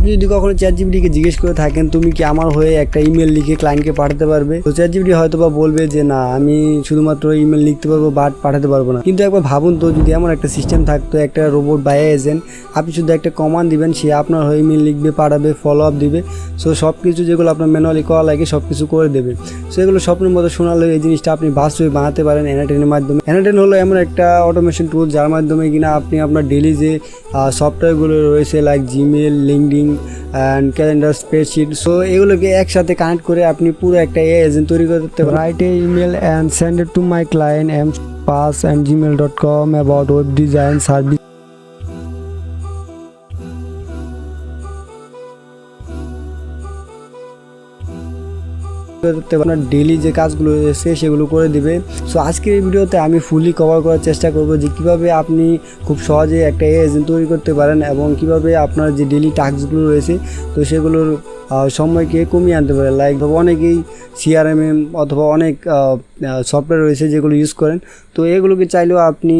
আপনি যদি কখনো চ্যাটজিপিটিকে জিজ্ঞেস করে থাকেন তুমি কি আমার হয়ে একটা ইমেল লিখে ক্লায়েন্টকে পাঠাতে পারবে, তো চ্যাটজিপিটি হয়তো বা বলবে যে না, আমি শুধুমাত্র ইমেল লিখতে পারবো বাট পাঠাতে পারবো না। কিন্তু একবার ভাবুন তো, যদি এমন একটা সিস্টেম থাকতো, একটা রোবট বা এজেন্ট, আপনি শুধু একটা কমান্ড দিবেন, সে আপনার হয়ে ইমেল লিখবে, পাঠাবে, ফলো আপ দিবে, সো সব কিছু যেগুলো আপনার ম্যানুয়ালি করা লাগে সব কিছু করে দেবে। সো এগুলো স্বপ্নের মতো শোনালে এই জিনিসটা আপনি বাস্তবে বানাতে পারেন অ্যানাটেনের মাধ্যমে। অ্যানাটেন হলো এমন একটা অটোমেশন টুল যার মাধ্যমে কিনা আপনি আপনার ডেইলি যে সফটওয়্যারগুলো রয়েছে like Gmail, LinkedIn and calendar, spreadsheet, so এগুলোকে একসাথে কানেক্ট করে আপনি পুরো একটা এজেন্ট তৈরি করতে পারেন। Right a email and send it to my client mpass@gmail.com about web design service। আপনার ডেইলি যে কাজগুলো রয়েছে সেগুলো করে দিবে। সো আজকের এই ভিডিওতে আমি ফুলি কভার করার চেষ্টা করব যে কীভাবে আপনি খুব সহজে একটা এজেন্ট তৈরি করতে পারেন এবং কিভাবে আপনার যে ডেইলি টাস্কগুলো রয়েছে তো সেগুলোর সময়কে কমিয়ে আনতে পারে। লাইক অনেকেই সিআরএমএম অথবা অনেক সফটওয়্যার রয়েছে যেগুলো ইউজ করেন, তো এগুলোকে চাইলেও আপনি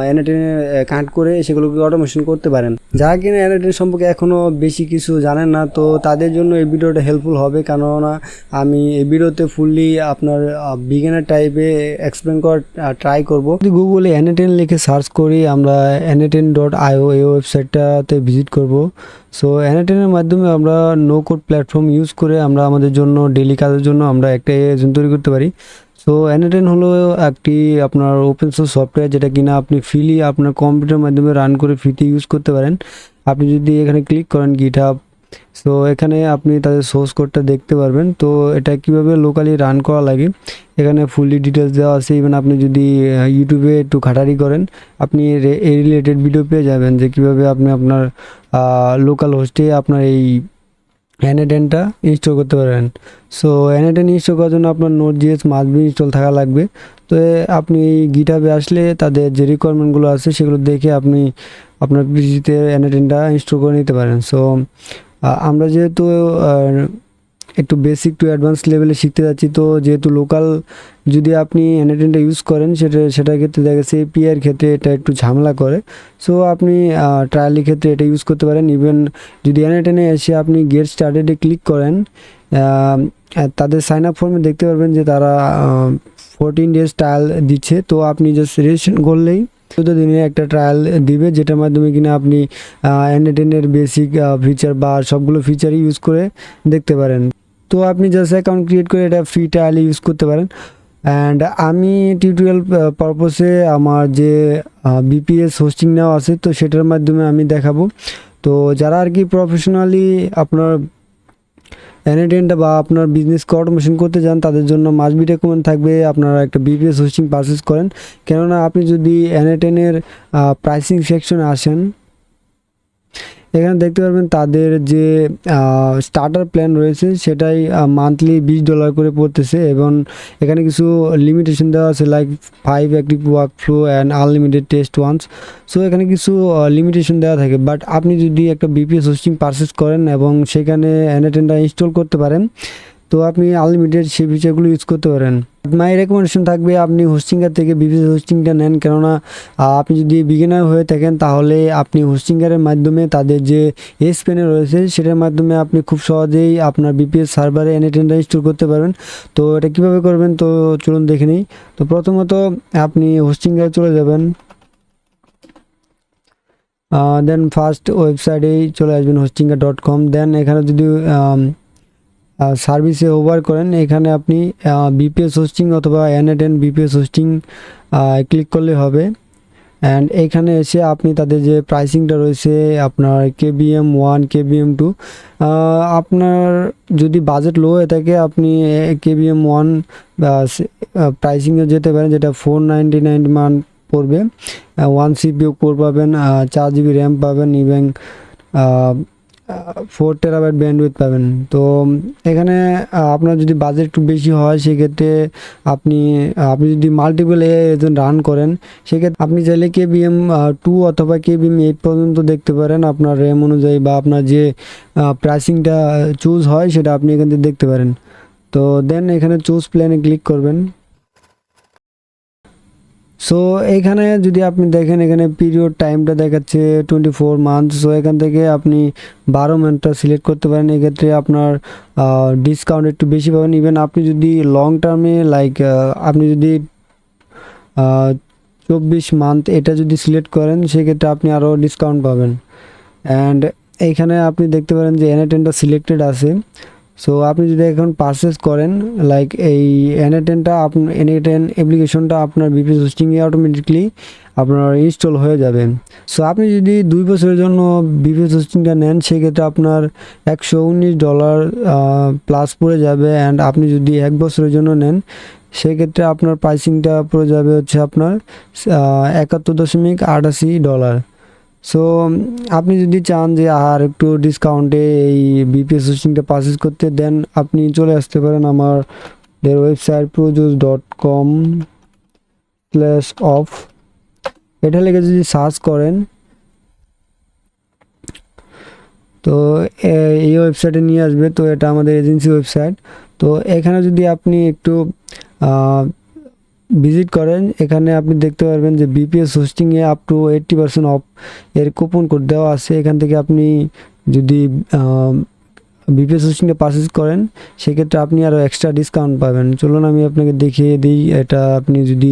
অ্যানাটেনে কানেক্ট করে সেগুলোকে অটোমেশন করতে পারেন। যারা কিনা অ্যানাটেন সম্পর্কে এখনও বেশি কিছু জানেন না, তো তাদের জন্য এই ভিডিওটা হেল্পফুল হবে, কেননা আমি এই ভিডিওতে ফুললি আপনার বিগিনার টাইপে এক্সপ্লেন করার ট্রাই করব। যদি গুগলে অ্যানাটেন লিখে সার্চ করি, আমরা anatene.io এই ওয়েবসাইটটাতে ভিজিট করব। সো অ্যানাটেনের মাধ্যমে আমরা নো কোড প্ল্যাটফর্ম ইউজ করে আমরা আমাদের জন্য ডেইলি কাজের জন্য আমরা একটা এজেন্ট তৈরি করতে পারি। সো অ্যানাটেন হলো একটি আপনার ওপেন সোর্স সফটওয়্যার যেটা কিনা আপনি ফ্রিলি আপনার কম্পিউটারের মাধ্যমে রান করে ফ্রিতে ইউজ করতে পারেন। আপনি যদি এখানে ক্লিক করেন গিটহাব, সো এখানে আপনি তাদের সোর্স কোডটা দেখতে পারবেন। তো এটা কিভাবে লোকালি রান করা লাগে এখানে ফুললি ডিটেলস দেওয়া আছে। ইভেন আপনি যদি ইউটিউবে একটু ঘাটারি করেন, আপনি এই রিলেটেড ভিডিও পেয়ে যাবেন যে কীভাবে আপনি আপনার লোকাল হোস্টে আপনার এই অ্যানাটেনটা ইনস্টল করতে পারেন। সো অ্যানাটেন ইনস্টল করার জন্য আপনার Node.js মাস্ট বি ইনস্টল থাকা লাগবে। তো আপনি এই গিটহাবে আসলে তাদের যে রিকোয়ারমেন্টগুলো আছে সেগুলো দেখে আপনি আপনার পিসিতে অ্যানাটেনটা ইনস্টল করে নিতে পারেন। সো আমরা যেহেতু একটু বেসিক টু অ্যাডভান্স লেভেলে শিখতে যাচ্ছি, তো যেহেতু লোকাল যদি আপনি অ্যানাটেনটা ইউজ করেন সেটার ক্ষেত্রে দেখা গেছে এপিআইয়ের ক্ষেত্রে এটা একটু ঝামেলা করে। সো আপনি ট্রায়ালের ক্ষেত্রে এটা ইউজ করতে পারেন। ইভেন যদি অ্যানাটেনে এসে আপনি গেট স্টার্টেডে ক্লিক করেন, তাদের সাইন আপ ফর্মে দেখতে পারবেন যে তারা 14 days ট্রায়াল দিচ্ছে। তো আপনি জাস্ট রেজিস্ট্রেশন করলেই 14 দিনের একটা ট্রায়াল দিবে, যেটার মাধ্যমে কিনা আপনি অ্যানাটেনের বেসিক ফিচার বা সবগুলো ফিচারই ইউজ করে দেখতে পারেন। তো আপনি জাস্ট অ্যাকাউন্ট ক্রিয়েট করে এটা ফ্রি ট্রায়াল ইউজ করতে পারেন। অ্যান্ড আমি টিউটোরিয়াল পারপসে আমার যে বিপিএস হোস্টিং নেওয়া আছে তো সেটার মাধ্যমে আমি দেখাবো। তো যারা আর কি প্রফেশনালি আপনার অ্যানাটেনটা বা আপনার বিজনেসকে অটোমেশন করতে চান তাদের জন্য মাস্ট বি রেকমেন্ড থাকবে আপনারা একটা বিপিএস হোস্টিং পারচেস করেন। কেননা আপনি যদি অ্যানাটেনের প্রাইসিং সেকশনে আসেন, এখানে দেখতে পারবেন তাদের যে স্টার্টার প্ল্যান রয়েছে সেটাই মান্থলি $20 করে পড়তেছে এবং এখানে কিছু লিমিটেশন দেওয়া আছে like 5 active workflow and unlimited test once. So এখানে কিছু লিমিটেশন দেওয়া থাকে, বাট আপনি যদি একটা বিপিএস হোস্টিং পারচেস করেন এবং সেখানে অ্যানাটেনটা ইনস্টল করতে পারেন তো আপনি আনলিমিটেড সেই ফিচারগুলো ইউজ করতে পারেন। মাই রেকমেন্ডেশন থাকবে আপনি হোস্টিংয়ার থেকে বিপিএস হোস্টিংটা নেন, কেননা আপনি যদি বিগিনার হয়ে থাকেন তাহলে আপনি হোস্টিংয়ারের মাধ্যমে তাদের যে এসপেনে রয়েছে সেটার মাধ্যমে আপনি খুব সহজেই আপনার বিপিএস সার্ভারে অ্যানাটেনটা ইনস্টল করতে পারবেন। তো এটা কীভাবে করবেন তো চলুন দেখে নিই। তো প্রথমত আপনি হোস্টিংয়ারে চলে যাবেন, দেন ফার্স্ট ওয়েবসাইটেই চলে আসবেন hostingya.com। দেন এখানে যদি সার্ভিসে ওভার করেন, এখানে আপনি বিপিএস হোস্টিং অথবা অ্যানাটেন বিপিএস হোস্টিং ক্লিক করলে হবে। অ্যান্ড এখানে এসে আপনি তাদের যে প্রাইসিংটা রয়েছে আপনার KBM1 KBM2, আপনার যদি বাজেট লো হয়ে থাকে আপনি KBM1 প্রাইসিংয়ে যেতে পারেন, যেটা 499 মান পড়বে। 1 CPU কোর পাবেন, 4 GB র্যাম পাবেন এবং 4 TB ব্যান্ডউইথ পাবেন। তো এখানে আপনার যদি বাজেট একটু বেশি হয় সেক্ষেত্রে আপনি যদি মাল্টিপল এজেন্ট রান করেন সেক্ষেত্রে আপনি চাইলে KBM2 অথবা KBM8 পর্যন্ত দেখতে পারেন আপনার র্যাম অনুযায়ী, বা আপনার যে প্রাইসিংটা চুজ হয় সেটা আপনি এখান থেকে দেখতে পারেন। তো দেন এখানে চুজ প্ল্যানে ক্লিক করবেন। সো এখানে যদি আপনি দেখেন, এখানে পিরিয়ড টাইমটা দেখাচ্ছে 24 মান্থ। সো এখান থেকে আপনি 12 মান্থটা সিলেক্ট করতে পারেন। এক্ষেত্রে আপনার ডিসকাউন্ট একটু বেশি পাবেন। ইভেন আপনি যদি লং টার্মে লাইক আপনি যদি 24 মান্থ এটা যদি সিলেক্ট করেন, সেক্ষেত্রে আপনি আরও ডিসকাউন্ট পাবেন। অ্যান্ড এইখানে আপনি দেখতে পারেন যে এনএ10টা সিলেক্টেড আছে। সো আপনি যদি এখন পারচেস করেন, লাইক এই এনএ10টা আপনার এনএ10 অ্যাপ্লিকেশনটা আপনার বিপিএস হোস্টিংয়ে অটোমেটিকলি আপনার ইনস্টল হয়ে যাবে। সো আপনি যদি 2 বছরের জন্য বিপিএস হোস্টিংটা নেন, সেক্ষেত্রে আপনার $119 প্লাস পড়ে যাবে। অ্যান্ড আপনি যদি 1 বছরের জন্য নেন, সেক্ষেত্রে আপনার প্রাইসিংটা পড়ে যাবে হচ্ছে আপনার $71.88। সো আপনি যদি চান যে আর একটু ডিসকাউন্টে এই বিপিএস হোস্টিংটা পারচেস করতে, দেন আপনি চলে আসতে পারেন আমাদের ওয়েবসাইট projus.com/off। এটা লিখে যদি সার্চ করেন, তো এই ওয়েবসাইটে নিয়ে আসবে। তো এটা আমাদের এজেন্সি ওয়েবসাইট। তো এখানে যদি আপনি একটু ভিজিট করেন, এখানে আপনি দেখতে পারবেন যে বিপিএস হোস্টিংয়ে আপ টু 80% অফ এর কুপন কোড দেওয়া আছে। এখান থেকে আপনি যদি বিপিএস হোস্টিংটা পারচেস করেন, সেক্ষেত্রে আপনি আরও এক্সট্রা ডিসকাউন্ট পাবেন। চলুন আমি আপনাকে দেখিয়ে দিই এটা আপনি যদি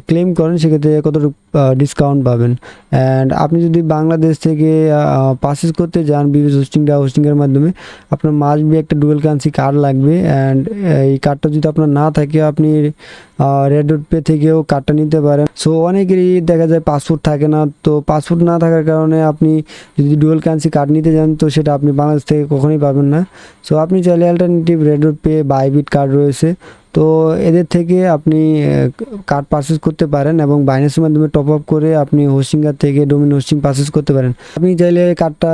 ক্লেম করেন, সেক্ষেত্রে কতটুকু ডিসকাউন্ট পাবেন। অ্যান্ড আপনি যদি বাংলাদেশ থেকে পারচেস করতে যান বিপিএস হোস্টিংয়ের মাধ্যমে, আপনার মাস্ট বি একটা ডুয়েল কারেন্সি কার্ড লাগবে। অ্যান্ড এই কার্ডটা যদি আপনার না থাকে, আপনি রেড.পে থেকেও কার্ডটা নিতে পারেন। সো অনেকেরই দেখা যায় পাসপোর্ট থাকে না। তো পাসপোর্ট না থাকার কারণে আপনি যদি ডুয়েল কারেন্সি কার্ড নিতে যান, তো সেটা আপনি বাংলাদেশ থেকে কখনোই পাবেন না। সো আপনি চাইলে অল্টারনেটিভ রেড.পে, বাইবিট কার্ড রয়েছে, তো এদের থেকে আপনি কার্ড পারচেস করতে পারেন এবং বাইন্যান্সের মাধ্যমে টপ আপ করে আপনি হোস্টিংয়ার থেকে ডোমেন হোস্টিং পারচেস করতে পারেন। আপনি চাইলে কার্ডটা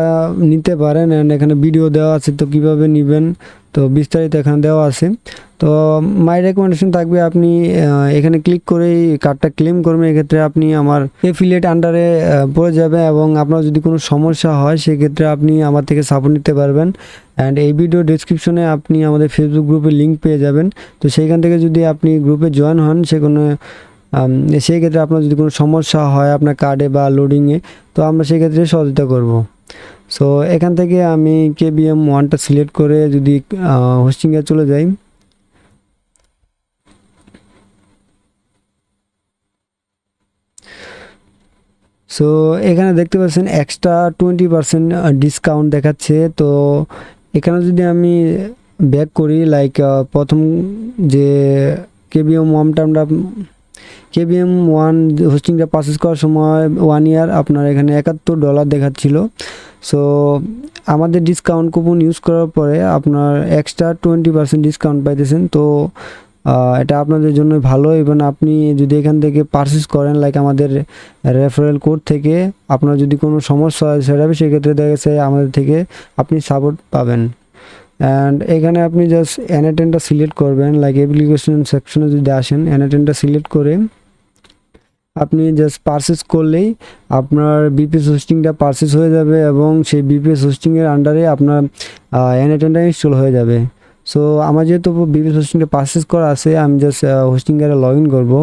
নিতে পারেন। অ্যান্ড এখানে ভিডিও দেওয়া আছে, তো কীভাবে নেবেন তো বিস্তারিত এখানে দেওয়া আছে। তো মাই রেকমেন্ডেশন থাকবে আপনি এখানে ক্লিক করেই কার্ডটা ক্লেম করবেন। এক্ষেত্রে আপনি আমার এফিলিয়েট আন্ডারে পড়ে যাবে এবং আপনার যদি কোনো সমস্যা হয়, সেক্ষেত্রে আপনি আমার থেকে সাপোর্ট নিতে পারবেন। অ্যান্ড এই ভিডিও ডেসক্রিপশনে আপনি আমাদের ফেসবুক গ্রুপের লিঙ্ক পেয়ে যাবেন। তো সেইখান থেকে যদি আপনি গ্রুপে জয়েন হন, সেই ক্ষেত্রে আপনার যদি কোনো সমস্যা হয় আপনার কার্ডে বা লোডিংয়ে, তো আমরা সেক্ষেত্রে সহযোগিতা করব। সো এখান থেকে আমি KBM1টা সিলেক্ট করে যদি হোস্টিংয়ে চলে যাই, সো এখানে দেখতে পাচ্ছেন এক্সট্রা 20% ডিসকাউন্ট দেখাচ্ছে। তো এখানে যদি আমি ব্যাক করি, লাইক প্রথম যে KBM1 হোস্টিংটা পারচেস করার সময় 1 ইয়ার আপনার এখানে $71 দেখাচ্ছিল। সো আমাদের ডিসকাউন্ট কুপন ইউজ করার পরে আপনার এক্সট্রা 20% ডিসকাউন্ট পাইতেছেন। তো এটা আপনাদের জন্য ভালো। এবং আপনি যদি এখান থেকে পারচেস করেন, লাইক আমাদের রেফারেল কোড থেকে, আপনার যদি কোনো সমস্যা হয় সেটা সেক্ষেত্রে দেখা গেছে আমাদের থেকে আপনি সাপোর্ট পাবেন। অ্যান্ড এখানে আপনি জাস্ট এনএ10টা সিলেক্ট করবেন। লাইক অ্যাপ্লিকেশন সেকশনে যদি আসেন, এনএ10টা সিলেক্ট করে আপনি জাস্ট পারচেস করলেই আপনার বিপিএস হোস্টিংটা পারচেস হয়ে যাবে এবং সেই বিপিএস হোস্টিংয়ের আন্ডারে আপনার এনএ10টা ইনস্টল হয়ে যাবে। সো আমার যেহেতু বিপিএস হোস্টিংটা পারচেস করা আছে, আমি জাস্ট হোস্টিংয়ে লগ ইন করবো।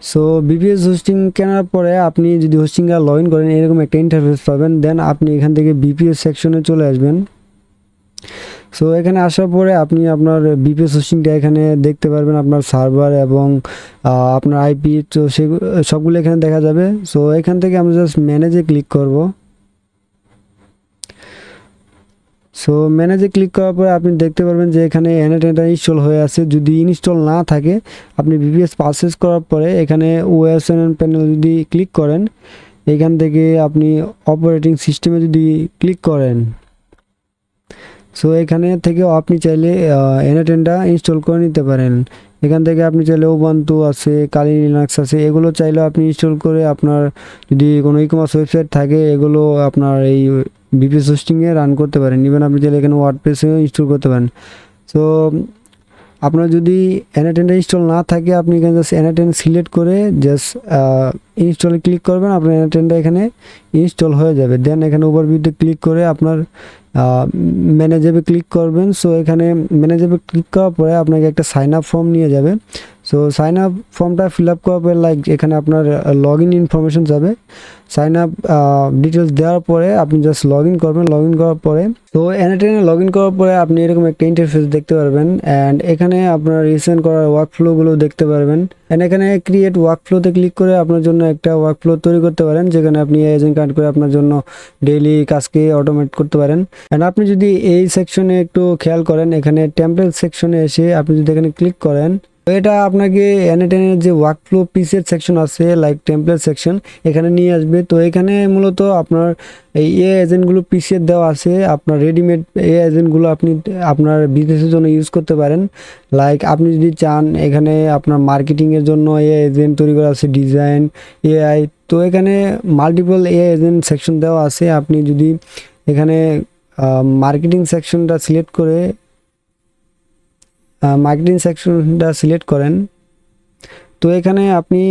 সো বিপিএস হোস্টিং কেনার পরে আপনি যদি হোস্টিংয়ে লগ ইন করেন, এরকম একটা ইন্টারফেস পাবেন। দেন আপনি এখান থেকে বিপিএস সেকশনে চলে আসবেন। সো এখানে আসার পরে আপনি আপনার বিপিএস হোস্টিংটা এখানে দেখতে পারবেন, আপনার সার্ভার এবং আপনার আইপি, তো সবগুলো এখানে দেখা যাবে। সো এখান থেকে আমরা জাস্ট ম্যানেজে ক্লিক করব। সো ম্যানেজে ক্লিক করার পরে আপনি দেখতে পারবেন যে এখানে এনএ10টা ইনস্টল হয়ে আছে। যদি ইনস্টল না থাকে, আপনি বিপিএস পারচেস করার পরে এখানে ওএসএন প্যানেল যদি ক্লিক করেন, এখান থেকে আপনি অপারেটিং সিস্টেমে যদি ক্লিক করেন, সো এখানে থেকেও আপনি চাইলে এনএ10টা ইনস্টল করে নিতে পারেন। এখান থেকে আপনি চাইলে উবুন্টু আছে, কালি লিনাক্স আছে, এগুলো চাইলে আপনি ইনস্টল করে আপনার যদি কোনো ই-কমার্স ওয়েবসাইট থাকে, এগুলো আপনার এই বিপিএস হোস্টিংয়ে রান করতে পারেন। ইভেন আপনি চাইলে এখানে ওয়ার্ডপ্রেসেও ইনস্টল করতে পারেন। সো আপনার যদি N10 ইনস্টল না থাকে আপনি এখানে জাস্ট N10 সিলেক্ট করে জাস্ট ইনস্টলে ক্লিক করবেন, আপনার N10 এখানে ইনস্টল হয়ে যাবে। দেন এখানে ওভারভিউতে ক্লিক করে আপনার ম্যানেজ অ্যাপে ক্লিক করবেন। সো এখানে ম্যানেজ অ্যাপে ক্লিক করার পরে আপনাকে একটা সাইন আপ ফর্ম নিয়ে যাবে। সো সাইন আপ ফর্মটা ফিল আপ করার পরে লাইক এখানে আপনার লগ ইন ইনফরমেশন যাবে। সাইন আপ ডিটেলস দেওয়ার পরে আপনি জাস্ট লগ ইন করবেন। লগ ইন করার পরে তো N10 লগ ইন করার পরে আপনি এরকম একটা ইন্টারফেস দেখতে পারবেন অ্যান্ড এখানে আপনার রিসেন্ট করার ওয়ার্কফ্লোগুলো দেখতে পারবেন। অ্যান্ড এখানে ক্রিয়েট ওয়ার্কফ্লোতে ক্লিক করে আপনার জন্য একটা ওয়ার্কফ্লো তৈরি করতে পারেন, যেখানে আপনি এজেন্ট কানেক্ট করে আপনার জন্য ডেইলি কাজকে অটোমেট করতে পারেন। অ্যান্ড আপনি যদি এই সেকশনে একটু খেয়াল করেন, এখানে টেমপ্লেট সেকশনে এসে আপনি যদি এখানে ক্লিক করেন, এটা আপনাকে N10 এর যে ওয়ার্কফ্লো পিসের সেকশন আছে লাইক টেমপ্লেট সেকশন, এখানে নিয়ে আসবে। তো এখানে মূলত আপনার এই এজেন্টগুলো পিসের দেওয়া আছে, আপনার রেডিমেড এজেন্টগুলো আপনি আপনার বিজনেসের জন্য ইউজ করতে পারেন। লাইক আপনি যদি চান এখানে আপনার মার্কেটিংয়ের জন্য এজেন্ট তৈরি করা আছে, ডিজাইন, AI। তো এখানে মাল্টিপল এজেন্ট সেকশন দেওয়া আছে। আপনি যদি এখানে মার্কেটিং সেকশনটা সিলেক্ট করে মার্কেটিং সেকশনটা সিলেক্ট করেন, তো এখানে আপনি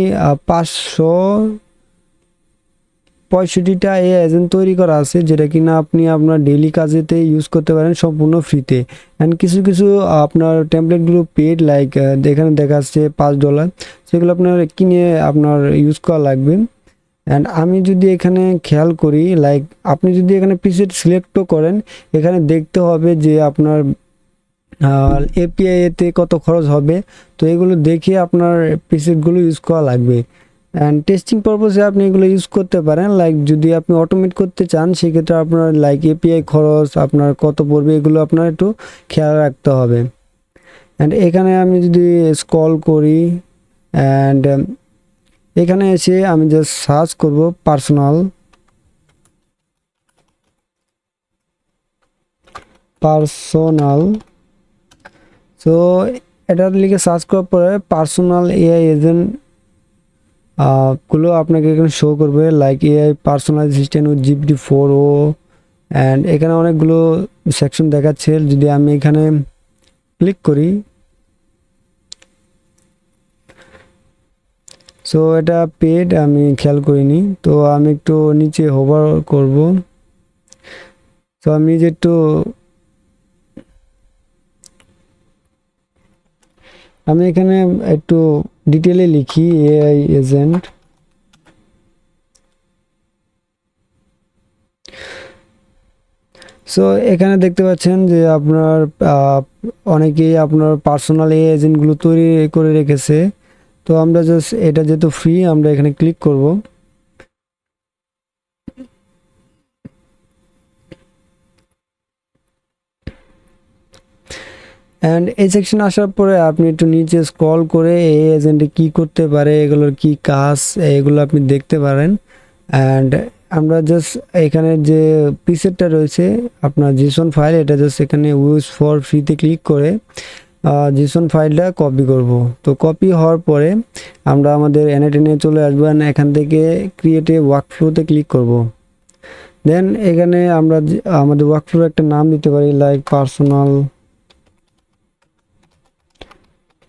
565টা এজেন্ট তৈরি করা আছে, যেটা কিনা আপনি আপনার ডেইলি কাজেতে ইউজ করতে পারেন সম্পূর্ণ ফ্রিতে। অ্যান্ড কিছু কিছু আপনার টেমপ্লেটগুলো পেড, লাইক এখানে দেখা যাচ্ছে $5, সেগুলো আপনার কিনে আপনার ইউজ করা লাগবে। অ্যান্ড আমি যদি এখানে খেয়াল করি, লাইক আপনি যদি এখানে প্রিসেট সিলেক্টও করেন, এখানে দেখতে হবে যে আপনার API এতে কত খরচ হবে। তো এগুলো দেখে আপনার প্রিসেটগুলো ইউজ করা লাগবে। অ্যান্ড টেস্টিং পারপসে আপনি এগুলো ইউজ করতে পারেন। লাইক যদি আপনি অটোমেট করতে চান, সেক্ষেত্রে আপনার লাইক API খরচ আপনার কত পড়বে, এগুলো আপনার একটু খেয়াল রাখতে হবে। অ্যান্ড এখানে আমি যদি স্ক্রল করি অ্যান্ড এখানে এসে আমি জাস্ট সার্চ করব পার্সোনাল। সো এটা লিখে সার্চ করার পরে পার্সোনাল AI এজেন্ট গুলো আপনাকে এখানে শো করবে, like AI personal assistant with GPT-4o। And এখানে অনেকগুলো সেকশন দেখাচ্ছে। যদি আমি এখানে ক্লিক করি, সো এটা পেড, আমি খেয়াল করিনি। তো আমি একটু নিচে হোভার করব। তো আমি যে একটু আমি এখানে একটু ডিটেলে লিখি AI এজেন্ট। সো এখানে দেখতে পাচ্ছেন যে আপনার অনেকেই আপনার পার্সোনাল AI এজেন্টগুলো তৈরি করে রেখেছে। তো আমরা জাস্ট এটা যেহেতু ফ্রি, আমরা এখানে ক্লিক করব। অ্যান্ড এই সেকশন আসার পরে আপনি একটু নিচে স্ক্রল করে এই এজেন্টে কী করতে পারে, এগুলোর কি কাজ, এগুলো আপনি দেখতে পারেন। অ্যান্ড আমরা জাস্ট এখানে যে প্রিসেটটা রয়েছে আপনার JSON ফাইল, এটা জাস্ট এখানে ইউজ ফর ফ্রিতে ক্লিক করে JSON ফাইলটা কপি করব। তো কপি হওয়ার পরে আমরা আমাদের N10 চলে আসবো, এখান থেকে ক্রিয়েট এ ওয়ার্কফ্লোতে ক্লিক করব। দেন এখানে আমরা আমাদের ওয়ার্কফ্লোর একটা নাম দিতে পারি, like personal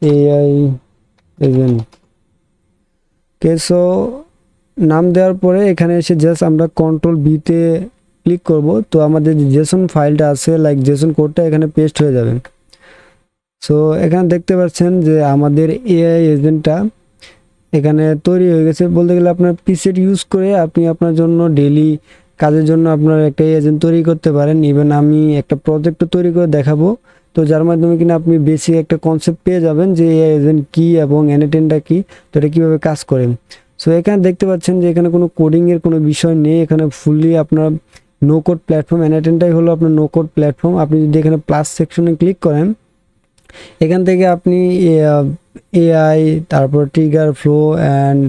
AI agent. So নাম দেওয়ার পরে এখানে এসে জাস্ট আমরা Ctrl+V-তে ক্লিক করব। তো আমাদের যে JSON ফাইলটা আছে, লাইক JSON কোডটা এখানে পেস্ট হয়ে যাবে। সো এখানে দেখতে পাচ্ছেন যে আমাদের AI এজেন্টটা এখানে তৈরি হয়ে গেছে। বলতে গেলে আপনার প্রিসেট ইউজ করে আপনি আপনার জন্য ডেইলি কাজের জন্য আপনার একটা এজেন্ট তৈরি করতে পারেন। ইভেন আমি একটা প্রজেক্টও তৈরি করে দেখাবো, তো যার মাধ্যমে কিনা আপনি বেসিক একটা কনসেপ্ট পেয়ে যাবেন যে AI এজেন্ট কী এবং N10টা কী, তো এটা কীভাবে কাজ করে। সো এখানে দেখতে পাচ্ছেন যে এখানে কোনো কোডিংয়ের কোনো বিষয় নেই, এখানে ফুললি আপনার নো কোড প্ল্যাটফর্ম। N10টাই হলো আপনার নো কোড প্ল্যাটফর্ম। আপনি যদি এখানে প্লাস সেকশনে ক্লিক করেন, এখান থেকে আপনি AI তারপর ট্রিগার ফ্লো অ্যান্ড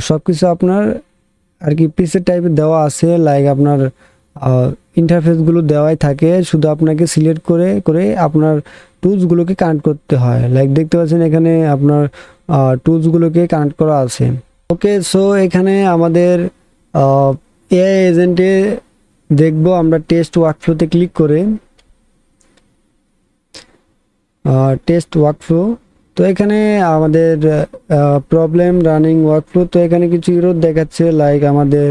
সব কিছু আপনার আর কি প্রিসেট টাইপের দেওয়া আছে। লাইক আপনার ইন্টারফেসগুলো দেওয়াই থাকে, শুধু আপনাকে সিলেক্ট করে করে আপনার টুলসগুলোকে কানেক্ট করতে হয়। লাইক দেখতে পাচ্ছেন এখানে আপনার টুলসগুলোকে কানেক্ট করা আছে। ওকে, সো এখানে আমাদের AI এজেন্টে দেখবো আমরা টেস্ট ওয়ার্কফ্লোতে ক্লিক করে টেস্ট ওয়ার্কফ্লো। তো এখানে আমাদের প্রবলেম রানিং ওয়ার্কফ্লো, তো এখানে কিছু ইরর দেখাচ্ছে, লাইক আমাদের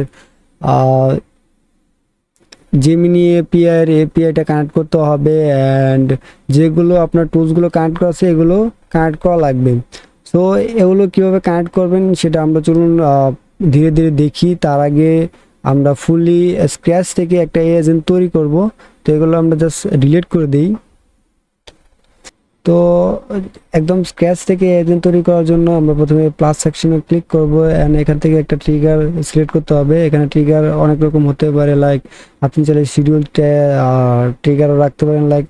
জেমিনি এপিআইটা কানেক্ট করতে হবে, অ্যান্ড যেগুলো আপনার টুলসগুলো কানেক্ট করা আছে এগুলো কানেক্ট করা লাগবে। সো এগুলো কীভাবে কানেক্ট করবেন সেটা আমরা চলুন ধীরে ধীরে দেখি। তার আগে আমরা ফুললি স্ক্র্যাচ থেকে একটা এজেন্ট তৈরি করব। তো এগুলো আমরা জাস্ট ডিলিট করে দিই। তো একদম স্ক্র্যাচ থেকে এজেন্ট তৈরি করার জন্য আমরা প্রথমে প্লাস সেকশনে ক্লিক করব, অ্যান্ড এখান থেকে একটা ট্রিগার সিলেক্ট করতে হবে। এখানে ট্রিগার অনেক রকম হতে পারে, লাইক আপনি চাইলে শিডিউল ট্রিগারও রাখতে পারেন। লাইক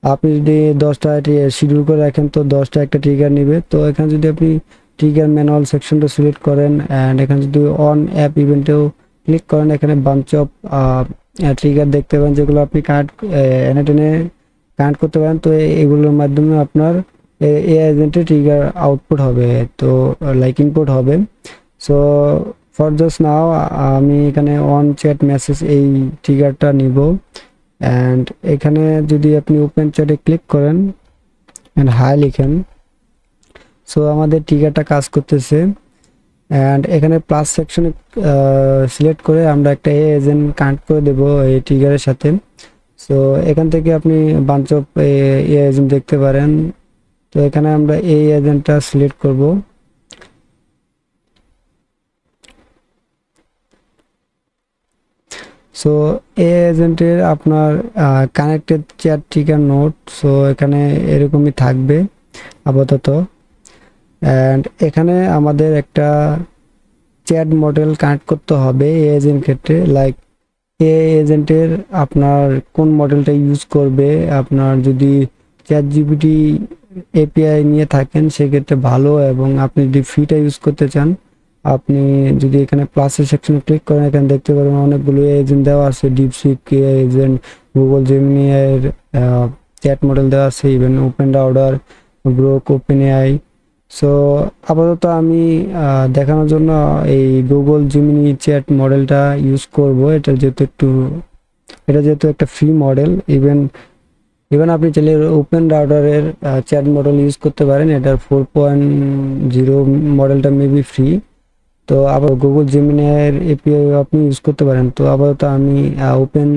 আপনি যদি 10টা শিডিউল করে রাখেন তো 10টা একটা ট্রিগার নেবে। তো এখানে যদি আপনি ট্রিগার ম্যানুয়াল সেকশনটা সিলেক্ট করেন, অ্যান্ড এখানে যদি অন অ্যাপ ইভেন্টেও ক্লিক করেন, এখানে বাঞ্চ অফ ট্রিগার দেখতে পাবেন যেগুলো আপনি এনে টেনে কানেক্ট করতে পারেন। তো এগুলোর মাধ্যমে আপনার এই এজেন্টে ট্রিগার আউটপুট হবে, তো লাইক ইনপুট হবে। সো ফর জাস্ট নাও আমি এখানে অন চ্যাট মেসেজ এই ট্রিগারটা নিব, অ্যান্ড এখানে যদি আপনি ওপেন চ্যাটে ক্লিক করেন অ্যান্ড হাই লিখেন, সো আমাদের ট্রিগারটা কাজ করতেছে। অ্যান্ড এখানে প্লাস সেকশনে সিলেক্ট করে আমরা একটা এজেন্ট কানেক্ট করে দেব এই ট্রিগারের সাথে। সো এখান থেকে আপনি বাঞ্চ অফ এজেন্ট দেখতে পারেন। তো এখানে আমরা এই এজেন্টটা সিলেক্ট করব। সো এই এজেন্টের আপনার connected chat trigger note, so এখানে এরকমই থাকবে আপাতত। অ্যান্ড এখানে আমাদের একটা চ্যাট মডেল কানেক্ট করতে হবে এই এজেন্ট ক্ষেত্রে, লাইক এই এজেন্টের আপনার কোন মডেলটা ইউজ করবে। আপনার যদি চ্যাট জিপিটি এপিআই নিয়ে থাকেন সেক্ষেত্রে ভালো, এবং আপনি যদি ফ্রিটা ইউজ করতে চান, আপনি যদি এখানে প্লাসের সেকশনে ক্লিক করেন, এখানে দেখতে পারেন অনেকগুলো এজেন্ট দেওয়া আছে, ডিপসিক এজেন্ট, গুগল জেমিনি এর চ্যাট মডেল দেওয়া আছে, even open router, Grok, open AI. So আপাতত আমি দেখানোর জন্য এই গুগল জিমিনি চ্যাট মডেলটা ইউজ করব। এটা যেহেতু একটা ফ্রি মডেল, ইভেন আপনি চাইলে ওপেন রাউটারের চ্যাট মডেল ইউজ করতে পারেন। এটার 4.0 মডেলটা মেবি ফ্রি। তো আবার গুগল জিমিনির এপিআই আপনি ইউজ করতে পারেন। তো আপাতত আমি ওপেন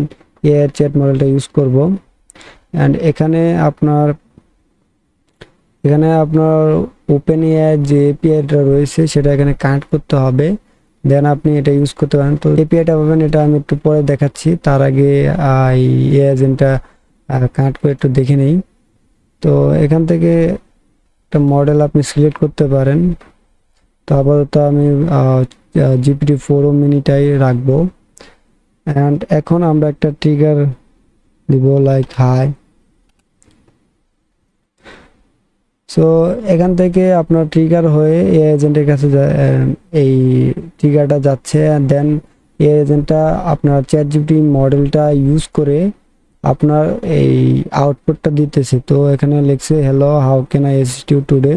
এআই চ্যাট মডেলটা ইউজ করব। অ্যান্ড এখানে আপনার ওপেন এআই যে এপিআইটা রয়েছে সেটা এখানে কানেক্ট করতে হবে, দেন আপনি এটা ইউজ করতে পারেন। তো এপিআইটা পাবেন, এটা আমি একটু পরে দেখাচ্ছি। তার আগে এই এজেন্টটা কানেক্ট করে একটু দেখে নেই। তো এখান থেকে একটা মডেল আপনি সিলেক্ট করতে পারেন। তো আপাতত আমি GPT-4 মিনিটাই রাখবো। অ্যান্ড এখন আমরা একটা ট্রিগার দিব, লাইক হাই। সো এখান থেকে আপনার ট্রিগার হয়ে এই এজেন্টের কাছে এই ট্রিগারটা যাচ্ছে, দেন এই এজেন্টটা আপনার চ্যাট জিপিটি মডেলটা ইউজ করে আপনার এই আউটপুটটা দিতেছে। তো এখানে লিখছে hello, how can I assist you today.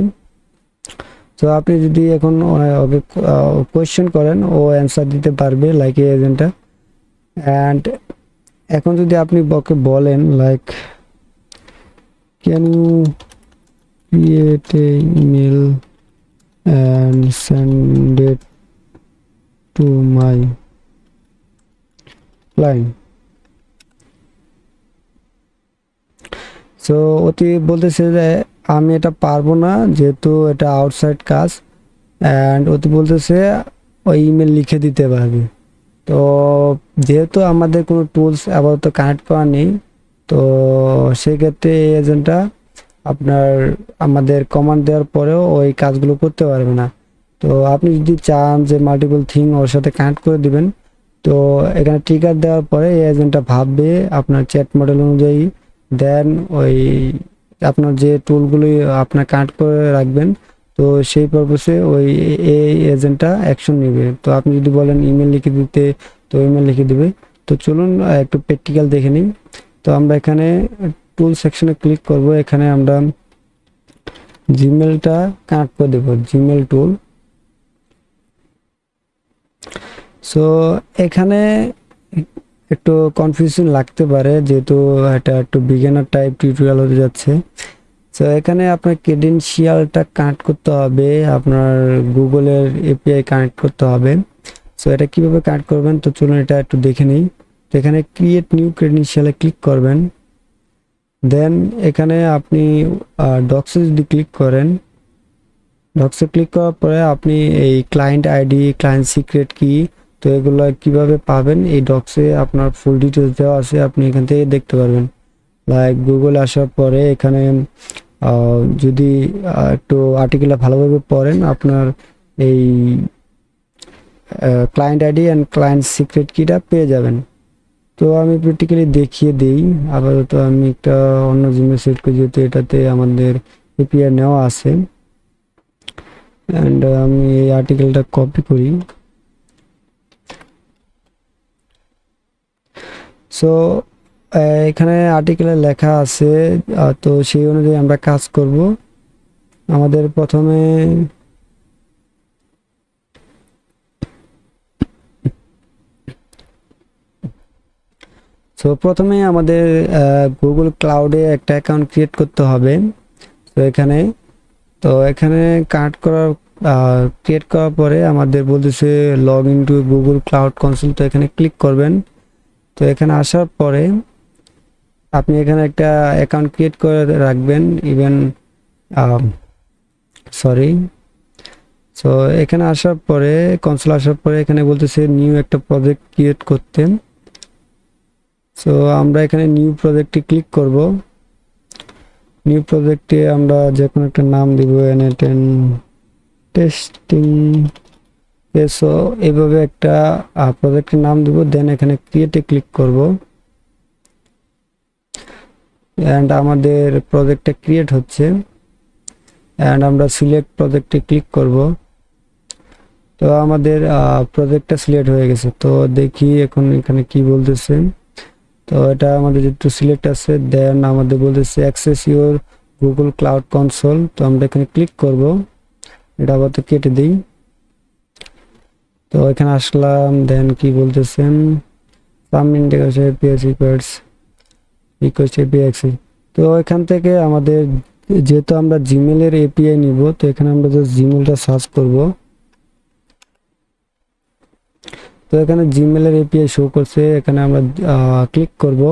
তো আপনি যদি এখন ওকে কোয়েশ্চেন করেন, ও অ্যান্সার দিতে পারবে, লাইক এই এজেন্টটা। অ্যান্ড এখন যদি আপনি ওকে বলেন like can you create a email and send it to my client. So অতি বলতেছে যে আমি এটা পারবো না, যেহেতু এটা আউটসাইড কাজ। অ্যান্ড অতি বলতেছে ওই ইমেল লিখে দিতে পারবে। তো যেহেতু আমাদের কোনো টুলস আপাতত কানেক্ট করা নেই, তো সেক্ষেত্রে এই এজেন্টটা আপনার আমাদের কমান্ড দেওয়ার পরেও ওই কাজগুলো করতে পারবে না। তো আপনি যদি চান যে মাল্টিপল থিং ওর সাথে কানেক্ট করে দিবেন, তো এখানে ট্রিগার দেওয়ার পরে এই এজেন্টটা ভাববে আপনার চ্যাট মডেল অনুযায়ী, দেন ওই আপনার যে টুলগুলি আপনার কানেক্ট করে রাখবেন, তো সেই পারপসে ওই এই এজেন্টটা অ্যাকশন নেবে। তো আপনি যদি বলেন ইমেল লিখে দিতে, তো ইমেল লিখে দিবে। তো চলুন একটু প্র্যাকটিক্যাল দেখে নিই। তো আমরা এখানে টুল সেকশনে ক্লিক করব, এখানে আমরা জিমেলটা কানেক্ট করে দেব, জিমেল টুল। সো এখানে একটু কনফিউশন লাগতে পারে, যেহেতু এটা একটু বিগিনার টাইপ টিউটোরিয়াল হতে যাচ্ছে। সো এখানে আপনার ক্রেডেনশিয়ালটা কানেক্ট করতে হবে, আপনার গুগলের এপিআই কানেক্ট করতে হবে। সো এটা কিভাবে কানেক্ট করবেন তো চলুন এটা একটু দেখে নিই। তো এখানে ক্রিয়েট নিউ ক্রেডেনশিয়ালে ক্লিক করবেন, দেন এখানে আপনি ডক্সে যদি ক্লিক করেন, ডক্সে ক্লিক করার পরে আপনি এই ক্লায়েন্ট আইডি, ক্লায়েন্ট সিক্রেট কি, তো এগুলো কিভাবে পাবেন এই ডক্সে আপনার ফুল ডিটেলস দেওয়া আছে, আপনি এখান থেকে দেখতে পারবেন। লাইক গুগল আসার পরে এখানে যদি একটু আর্টিকেলটা ভালোভাবে পড়েন, আপনার এই client ID and client secret কিটা পেয়ে যাবেন। তো আমি প্র্যাকটিক্যালি দেখিয়ে দিই। আপাতত আমি একটা অন্য জিমেল সেট করি, যেহেতু এটাতে আমাদের এপিআই নেওয়া আছে। অ্যান্ড আমি এই আর্টিকেলটা কপি করি। সো এখানে আর্টিকেলে লেখা আছে, তো সেই অনুযায়ী আমরা কাজ করব। আমাদের প্রথমে আমাদের গুগল ক্লাউডে একটা অ্যাকাউন্ট ক্রিয়েট করতে হবে। তো এখানে কানেক্ট করার ক্রিয়েট করার পরে আমাদের বলতেছে log in two Google cloud console, তো এখানে ক্লিক করবেন। তো এখানে আসার পরে আপনি এখানে একটা অ্যাকাউন্ট ক্রিয়েট করে রাখবেন, ইভেন সো এখানে আসার পরে কনসোল আসার পরে এখানে বলতেছে নিউ একটা প্রজেক্ট ক্রিয়েট করতে। সো আমরা এখানে নিউ প্রজেক্টে ক্লিক করব। নিউ প্রজেক্টে আমরা যে কোনো একটা নাম দিব, N10 টেস্টিং। সো এইভাবে একটা প্রজেক্টের নাম দিব, দেন এখানে ক্রিয়েটে ক্লিক করব। অ্যান্ড আমাদের প্রজেক্টটা ক্রিয়েট হচ্ছে, অ্যান্ড আমরা সিলেক্ট প্রজেক্টে ক্লিক করব। তো আমাদের প্রজেক্টটা সিলেক্ট হয়ে গেছে। তো দেখি এখন এখানে কি বলতেছে। তো এটা আমাদের যেহেতু সিলেক্ট আছে, দেন আমাদের বলতেছে access your Google cloud console. তো আমরা এখানে ক্লিক করব, এটা আবার কেটে দিই। তো এখানে আসলাম, দেন কি বলতেছেন সাম ইন্টিগ্রেশন এপিআই রিকোয়ার্ডস এপিআই। তো এখান থেকে আমাদের যেহেতু আমরা জিমেলের এপিআই নিব, তো এখানে আমরা জাস্ট জিমেলটা সার্চ করব। তো এখানে জিমেলের এপিআই শো করছে, এখানে আমরা ক্লিক করব,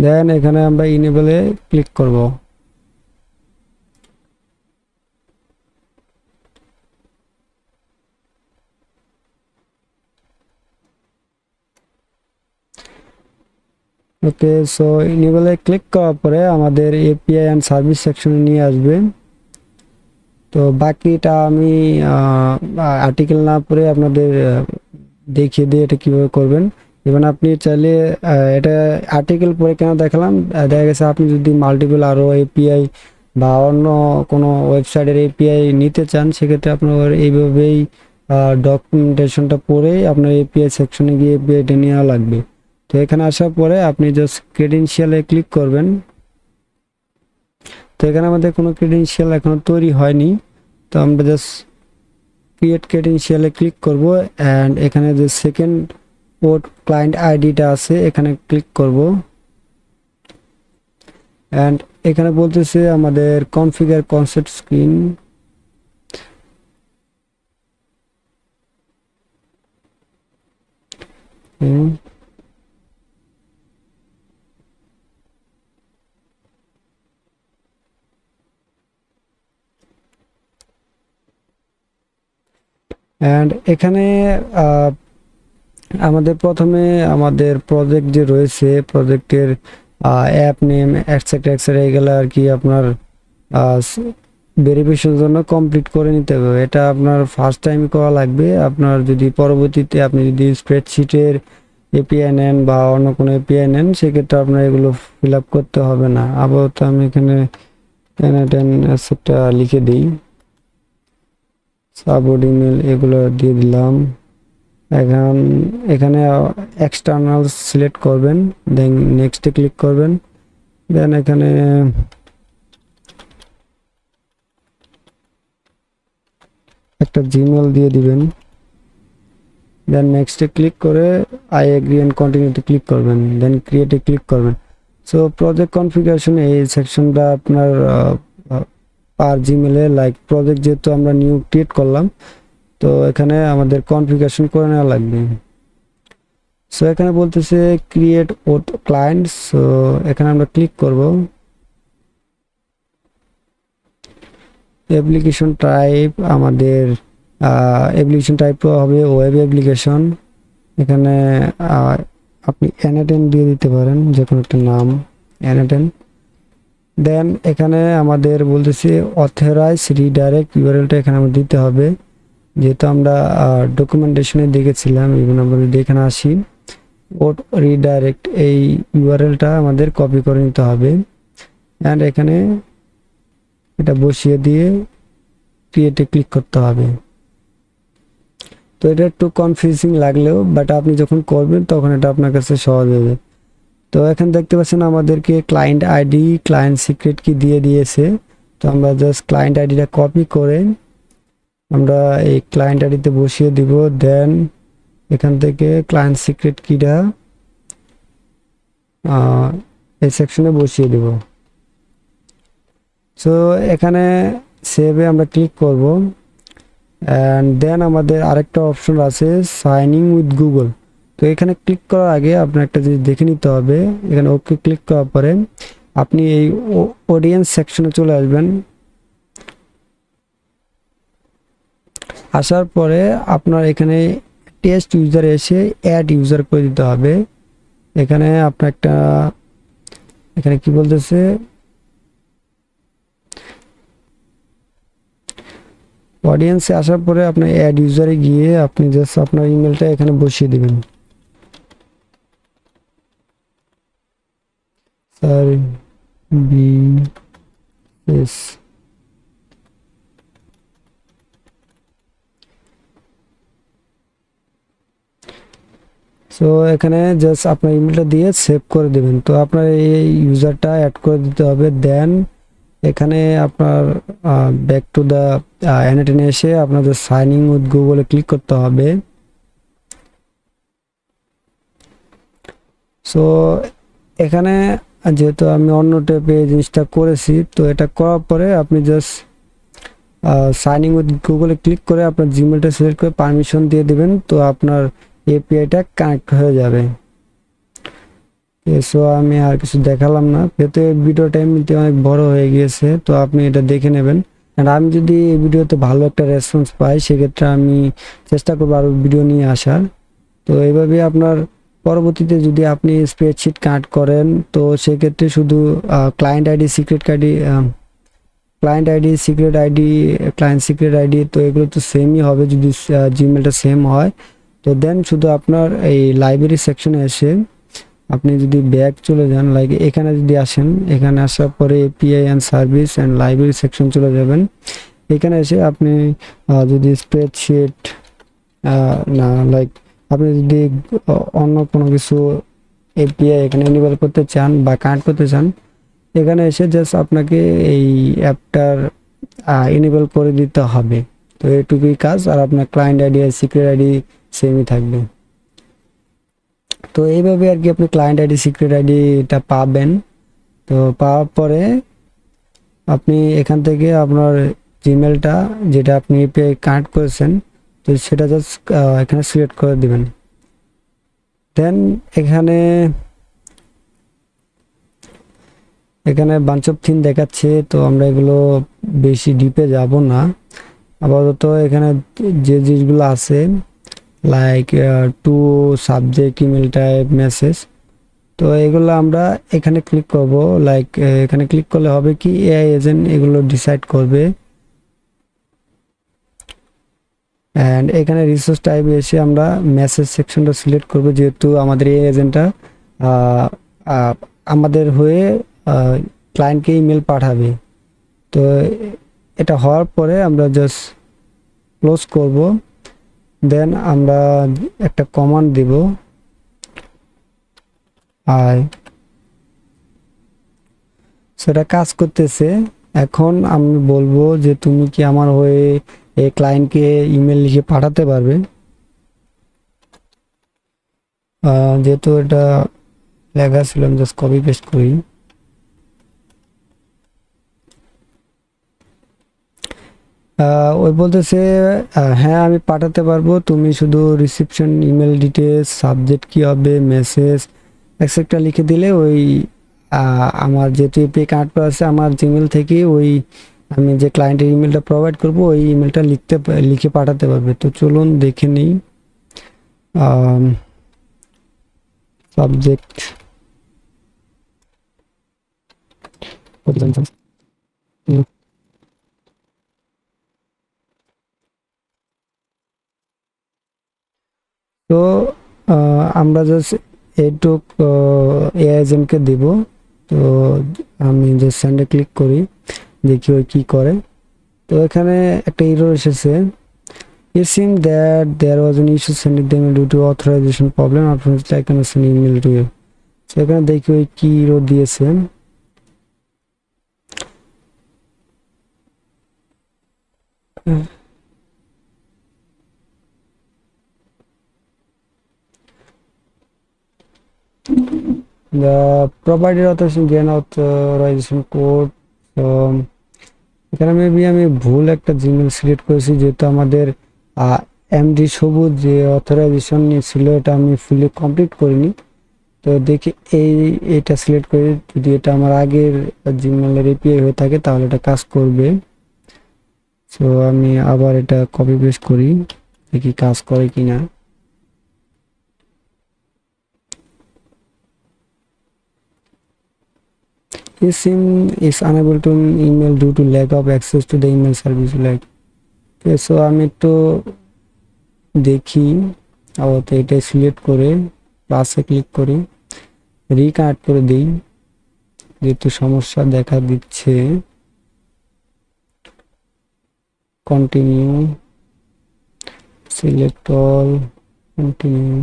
দেন এখানে আমরা ইনেবলে ক্লিক করব। ওকে, সো ইনেবলে ক্লিক করার পরে আমাদের এপিআই অ্যান্ড সার্ভিস সেকশনে নিয়ে আসবে। তো বাকিটা আমি আর্টিকেল না পড়ে আপনাদের দেখিয়ে দিয়ে এটা কীভাবে করবেন। এবং আপনি চাইলে এটা আর্টিকেল পড়ে কেন দেখালাম, দেখা গেছে আপনি যদি মাল্টিপল আরও এপিআই বা অন্য কোনো ওয়েবসাইটের এপিআই নিতে চান, সেক্ষেত্রে আপনার এইভাবেই ডকুমেন্টেশনটা পড়ে আপনার এপিআই সেকশনে গিয়ে এপিআইটা নেওয়া লাগবে। তো এখানে আসার পরে আপনি জাস্ট ক্রেডেনশিয়ালে ক্লিক করবেন। তো এখানে আমাদের কোনো ক্রেডেনশিয়াল এখনো তৈরি হয়নি, তো আমরা জাস্ট ক্রিয়েট ক্রেডেনশিয়ালে ক্লিক করব, অ্যান্ড এখানে যে সেকেন্ড পোর্ট ক্লায়েন্ট আইডিটা আছে এখানে ক্লিক করব। অ্যান্ড এখানে বলতেছে আমাদের কনফিগার কনসেপ্ট স্ক্রিন। অ্যান্ড এখানে আমাদের প্রথমে আমাদের প্রজেক্ট যে রয়েছে, প্রজেক্টের অ্যাপ নেম এটসেট্রা এটসেট্রা এগুলো আর কি আপনার ভেরিফিকেশনের জন্য কমপ্লিট করে নিতে হবে। এটা আপনার ফার্স্ট টাইম করা লাগবে। আপনার যদি পরবর্তীতে আপনি যদি স্প্রেডশিটের এপিআই নেন বা অন্য কোনো এপিআই নেন, সেক্ষেত্রে আপনার এগুলো ফিল আপ করতে হবে না। আপাতত আমি এখানে N10 এটসেট্রা লিখে দিই, সাবওয়ার্ড ইমেল এগুলো দিয়ে দিলাম। এখানে এক্সটার্নাল সিলেক্ট করবেন, দেন নেক্সটে ক্লিক করবেন, দেন এখানে একটা জিমেল দিয়ে দিবেন, দেন নেক্সটে ক্লিক করে আই এগ্রি অ্যান্ড কন্টিনিউতে ক্লিক করবেন, দেন ক্রিয়েটে ক্লিক করবেন। সো প্রজেক্ট কনফিগারেশন এই সেকশনটা আপনার পার জিমেলে লাইক প্রজেক্ট যেহেতু আমরা নিউ ক্রিয়েট করলাম, তো এখানে আমাদের কনফিগারেশন করে নেওয়া লাগবে। সো এখানে বলতেছে ক্রিয়েট ওথ ক্লায়েন্ট, সো এখানে আমরা ক্লিক করব। অ্যাপ্লিকেশন টাইপ আমাদের অ্যাপ্লিকেশন টাইপ হবে ওয়েব অ্যাপ্লিকেশন। এখানে আপনি N10 দিয়ে দিতে পারেন, যে কোনো একটা নাম N10। দেন এখানে আমাদের বলতেছে অথরাইজ রিডাইরেক্ট ইউআরএলটা এখানে আমাদের দিতে হবে, যেহেতু আমরা ডকুমেন্টেশনে দেখেছিলাম। এবং আমরা যদি এখানে আসি ওট রিডাইরেক্ট, এই ইউআরএলটা আমাদের কপি করে নিতে হবে অ্যান্ড এখানে এটা বসিয়ে দিয়ে ক্রিয়েটে ক্লিক করতে হবে। তো এটা একটু কনফিউজিং লাগলেও বাট আপনি যখন করবেন তখন এটা আপনার কাছে সহজ হবে। তো এখানে দেখতে পাচ্ছেন আমাদেরকে ক্লায়েন্ট আইডি ক্লায়েন্ট সিক্রেট কি দিয়ে দিয়েছে। তো আমরা জাস্ট ক্লায়েন্ট আইডিটা কপি করে আমরা এই ক্লায়েন্ট আইডিতে বসিয়ে দিব। দেন এখান থেকে ক্লায়েন্ট সিক্রেট কিটা এই সেকশনে বসিয়ে দেব। সো এখানে সেভে আমরা ক্লিক করব অ্যান্ড দেন আমাদের আরেকটা অপশন আছে সাইন ইন উইথ গুগল। তো এখানে ক্লিক করার আগে আপনার একটা জিনিস দেখে নিতে হবে। এখানে ওকে ক্লিক করার পরে আপনি এই অডিয়েন্স সেকশনে চলে আসবেন। আসার পরে আপনার এখানে টেস্ট ইউজারে এসে অ্যাড ইউজার করে দিতে হবে। এখানে আপনার একটা এখানে কি বলতেছে অডিয়েন্সে আসার পরে আপনার অ্যাড ইউজারে গিয়ে আপনি জাস্ট আপনার ইমেলটা এখানে বসিয়ে দিবেন। সার্ভিস সো এখানে জাস্ট আপনার ইমেলটা দিয়ে সেভ করে দেবেন। তো আপনার এই ইউজারটা অ্যাড করে দিতে হবে। দেন এখানে আপনার ব্যাক টু দ্য N10 এসে আপনাদের সাইন ইন উইথ গুগলে ক্লিক করতে হবে। সো এখানে যেহেতু আমি অন্য ট্যাবে এই জিনিসটা করেছি, তো এটা করার পরে আপনি জাস্ট সাইন ইন উইথ গুগলে ক্লিক করে আপনার জিমেলটা সিলেক্ট করে পারমিশন দিয়ে দেবেন। তো আপনার এপিআইটা কানেক্ট হয়ে যাবে। সো আমি আর কিছু দেখালাম না, যেহেতু ভিডিওটা এমনিতে অনেক বড় হয়ে গিয়েছে। তো আপনি এটা দেখে নেবেন। আর আমি যদি এই ভিডিওতে ভালো একটা রেসপন্স পাই সেক্ষেত্রে আমি চেষ্টা করবো আরও ভিডিও নিয়ে আসার। তো এইভাবে আপনার পরবর্তীতে যদি আপনি স্প্রেডশিট কানেক্ট করেন তো সেক্ষেত্রে শুধু client ID secret ID client secret ID তো এগুলো তো সেমই হবে যদি জিমেলটা সেম হয়। তো দেন শুধু আপনার এই লাইব্রেরি সেকশনে এসে আপনি যদি ব্যাক চলে যান, লাইক এখানে যদি আসেন, এখানে আসার পরে API and service and library section চলে যাবেন। এখানে এসে আপনি যদি স্প্রেডশিট না লাইক আপনি যদি অন্য কোনো কিছু এপিআই এখানে এনেবল করতে চান বা কানেক্ট করতে চান, এখানে এসে জাস্ট আপনাকে এই অ্যাপটার এনেবল করে দিতে হবে। তো এইটুকুই কাজ, আর আপনার ক্লায়েন্ট আইডি আর সিক্রেট আইডি সেমই থাকবে। তো এইভাবে আর কি আপনি ক্লায়েন্ট আইডি সিক্রেট আইডিটা পাবেন। তো পাওয়ার পরে আপনি এখান থেকে আপনার জিমেলটা যেটা আপনি এপিআই কানেক্ট করেছেন তো সেটা জাস্ট এখানে সিলেক্ট করে দিবেন। দেন এখানে বাঞ্চ অফ থিম দেখাচ্ছে, তো আমরা এগুলো বেশি ডিপে যাব না। আপাতত এখানে যে জিনিসগুলো আছে like to subject email type message, তো এগুলো আমরা এখানে ক্লিক করব। লাইক এখানে ক্লিক করলে হবে কি এআই এজেন্ট এগুলো ডিসাইড করবে। অ্যান্ড এখানে রিসোর্স টাইপে এসে আমরা মেসেজ সেকশনটা সিলেক্ট করব, যেহেতু আমাদের এই এজেন্টটা আমাদের হয়ে ক্লায়েন্টকে ইমেল পাঠাবে। তো এটা হওয়ার পরে আমরা জাস্ট ক্লোজ করব। দেন আমরা একটা কমান্ড দিব আর সেটা কাজ করতেছে। এখন আমি বলবো যে তুমি কি আমার হয়ে এই ক্লায়েন্টকে ইমেল লিখে পাঠাতে পারবে। যেহেতু এটা লেখা ছিল, আমি জাস্ট কপি পেস্ট করি। ওই বলতেছে হ্যাঁ আমি পাঠাতে পারবো, তুমি শুধু রিসিপশন ইমেল ডিটেলস, সাবজেক্ট কি হবে, মেসেজ এক্সেট্রা লিখে দিলে ওই আমার যেহেতু এপিআই কানেক্ট করা আছে আমার জিমেল থেকে ওই আমি যে ক্লায়েন্টের ইমেলটা প্রোভাইড করব ওই ইমেলটা লিখে পাঠাতে পারবে। তো চলুন দেখে নিই। সাবজেক্ট তো আমরা জাস্ট এইটুক এআই এজেন্টকে দিব। তো আমি যে সেন্ডে ক্লিক করি, দেখি ওই কী করে। তো এখানে একটা এরর এসেছে, it seems that there was an issue sending them due to authorization problem, unfortunately I cannot send email to you। তো এখানে দেখি ওই কী এরর দিয়েছে। The provided authorization gain authorization code। তো এখানে মেবি আমি ভুল একটা জিমেল সিলেক্ট করেছি, যেহেতু আমাদের এমডি সবুজ যে অথরাইজেশন ছিল এটা আমি ফুলি কমপ্লিট করিনি। তো দেখি এইটা সিলেক্ট করে, যদি এটা আমার আগের জিমেলের এপিআই হয়ে থাকে তাহলে এটা কাজ করবে। সো আমি আবার এটা কপি পেস্ট করি, দেখি কাজ করে কিনা। This SIM is unable to email due to lack of access to the email service like। So আমি একটু দেখি আপাতত এটা সিলেক্ট করে প্লাসে ক্লিক করি, রিকানেক্ট করে দিই, যেহেতু সমস্যা দেখা দিচ্ছে। Continue, select all, continue.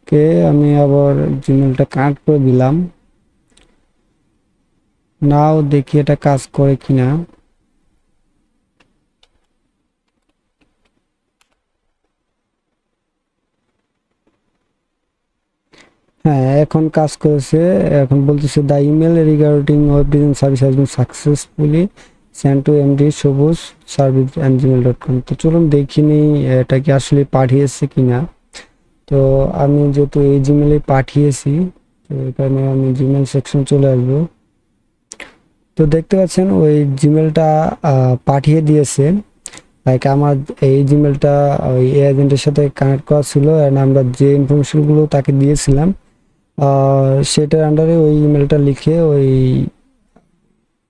Okay, আমি আবার জিমেলটা কানেক্ট করে দিলাম। নাও দেখি এটা কাজ করে কিনা। হ্যাঁ এখন কাজ করেছে। এখন বলতেছে the email regarding web design service has been successfully send to MD সবুজ সার্ভিস অ্যান্ড জিমেল.com। তো চলুন দেখি নিই এটা কি আসলে পাঠিয়েছে কিনা। তো আমি যেহেতু এই জিমেলে পাঠিয়েছি, তো এখানে আমি জিমেল সেকশন চলে আসবো। তো দেখতে পাচ্ছেন ওই জিমেলটা পাঠিয়ে দিয়েছে। লাইক আমার এই জিমেলটা ওই এজেন্টের সাথে কানেক্ট করা ছিল, অ্যান্ড আমরা যে ইনফরমেশনগুলো তাকে দিয়েছিলাম সেটার আন্ডারে ওই ইমেলটা লিখে ওই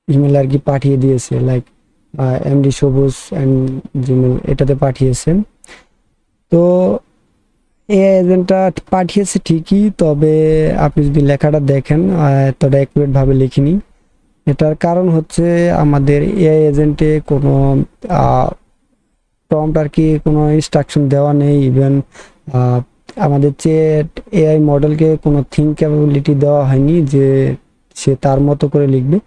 ইমেল আর কি পাঠিয়ে দিয়েছে, লাইক এমডি সবুজ অ্যান্ড জিমেল এটাতে পাঠিয়েছেন। তো এই এজেন্টটা পাঠিয়েছে ঠিকই, তবে আপনি যদি লেখাটা দেখেন এতটা অ্যাকুরেটভাবে লিখিনি। এটার কারণ হচ্ছে আমাদের এআই এজেন্টে কোনো প্রম্পট আর কি কোনো ইনস্ট্রাকশন দেওয়া নেই। ইভেন আমাদের চ্যাট এআই মডেলকে কোনো থিঙ্ক ক্যাপাবিলিটি দেওয়া হয়নি যে সে তার মতো করে লিখবে।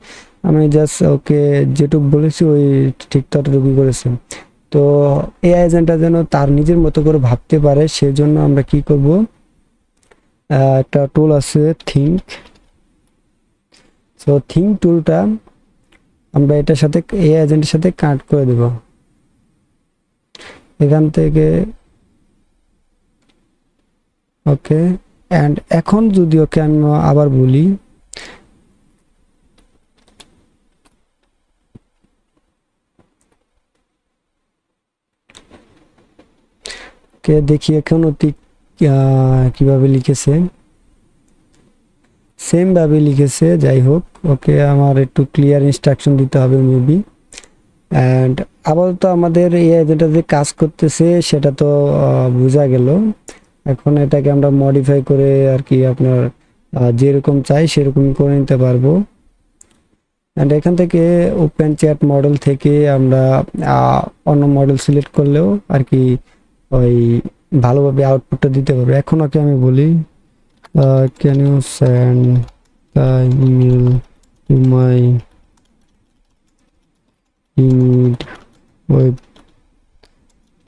আমি জাস্ট ওকে যেটুকু বলেছি ওই ঠিক ততটুকুই করেছে। তো এআই এজেন্টটা যেন তার নিজের মতো করে ভাবতে পারে সেজন্য আমরা কি করব, একটা টুল আছে থিঙ্ক। সো থিঙ্ক টুলটা আমরা এটার সাথে এআই এজেন্টের সাথে কানেক্ট করে দেব। এখান থেকে ওকে, অ্যান্ড এখন যদি ওকে আমি আবার বলি কে দেখি এখন অতি কিভাবে লিখেছে, সেম ভাবে লিখেছে। যাই হোক, ওকে আমার একটু ক্লিয়ার ইনস্ট্রাকশন দিতে হবে মেবি। অ্যান্ড আপাতত আমাদের এই যেটা যে কাজ করতেছে সেটা তো বোঝা গেল। এখন এটাকে আমরা মডিফাই করে আর কি আপনার যেরকম চাই সেরকম করে নিতে পারবো। অ্যান্ড এখান থেকে ওপেন চ্যাট মডেল থেকে আমরা অন্য মডেল সিলেক্ট করলেও আর কি ওই ভালোভাবে আউটপুটটা দিতে পারবো। এখন ওকে আমি বলি can you send the email to my email web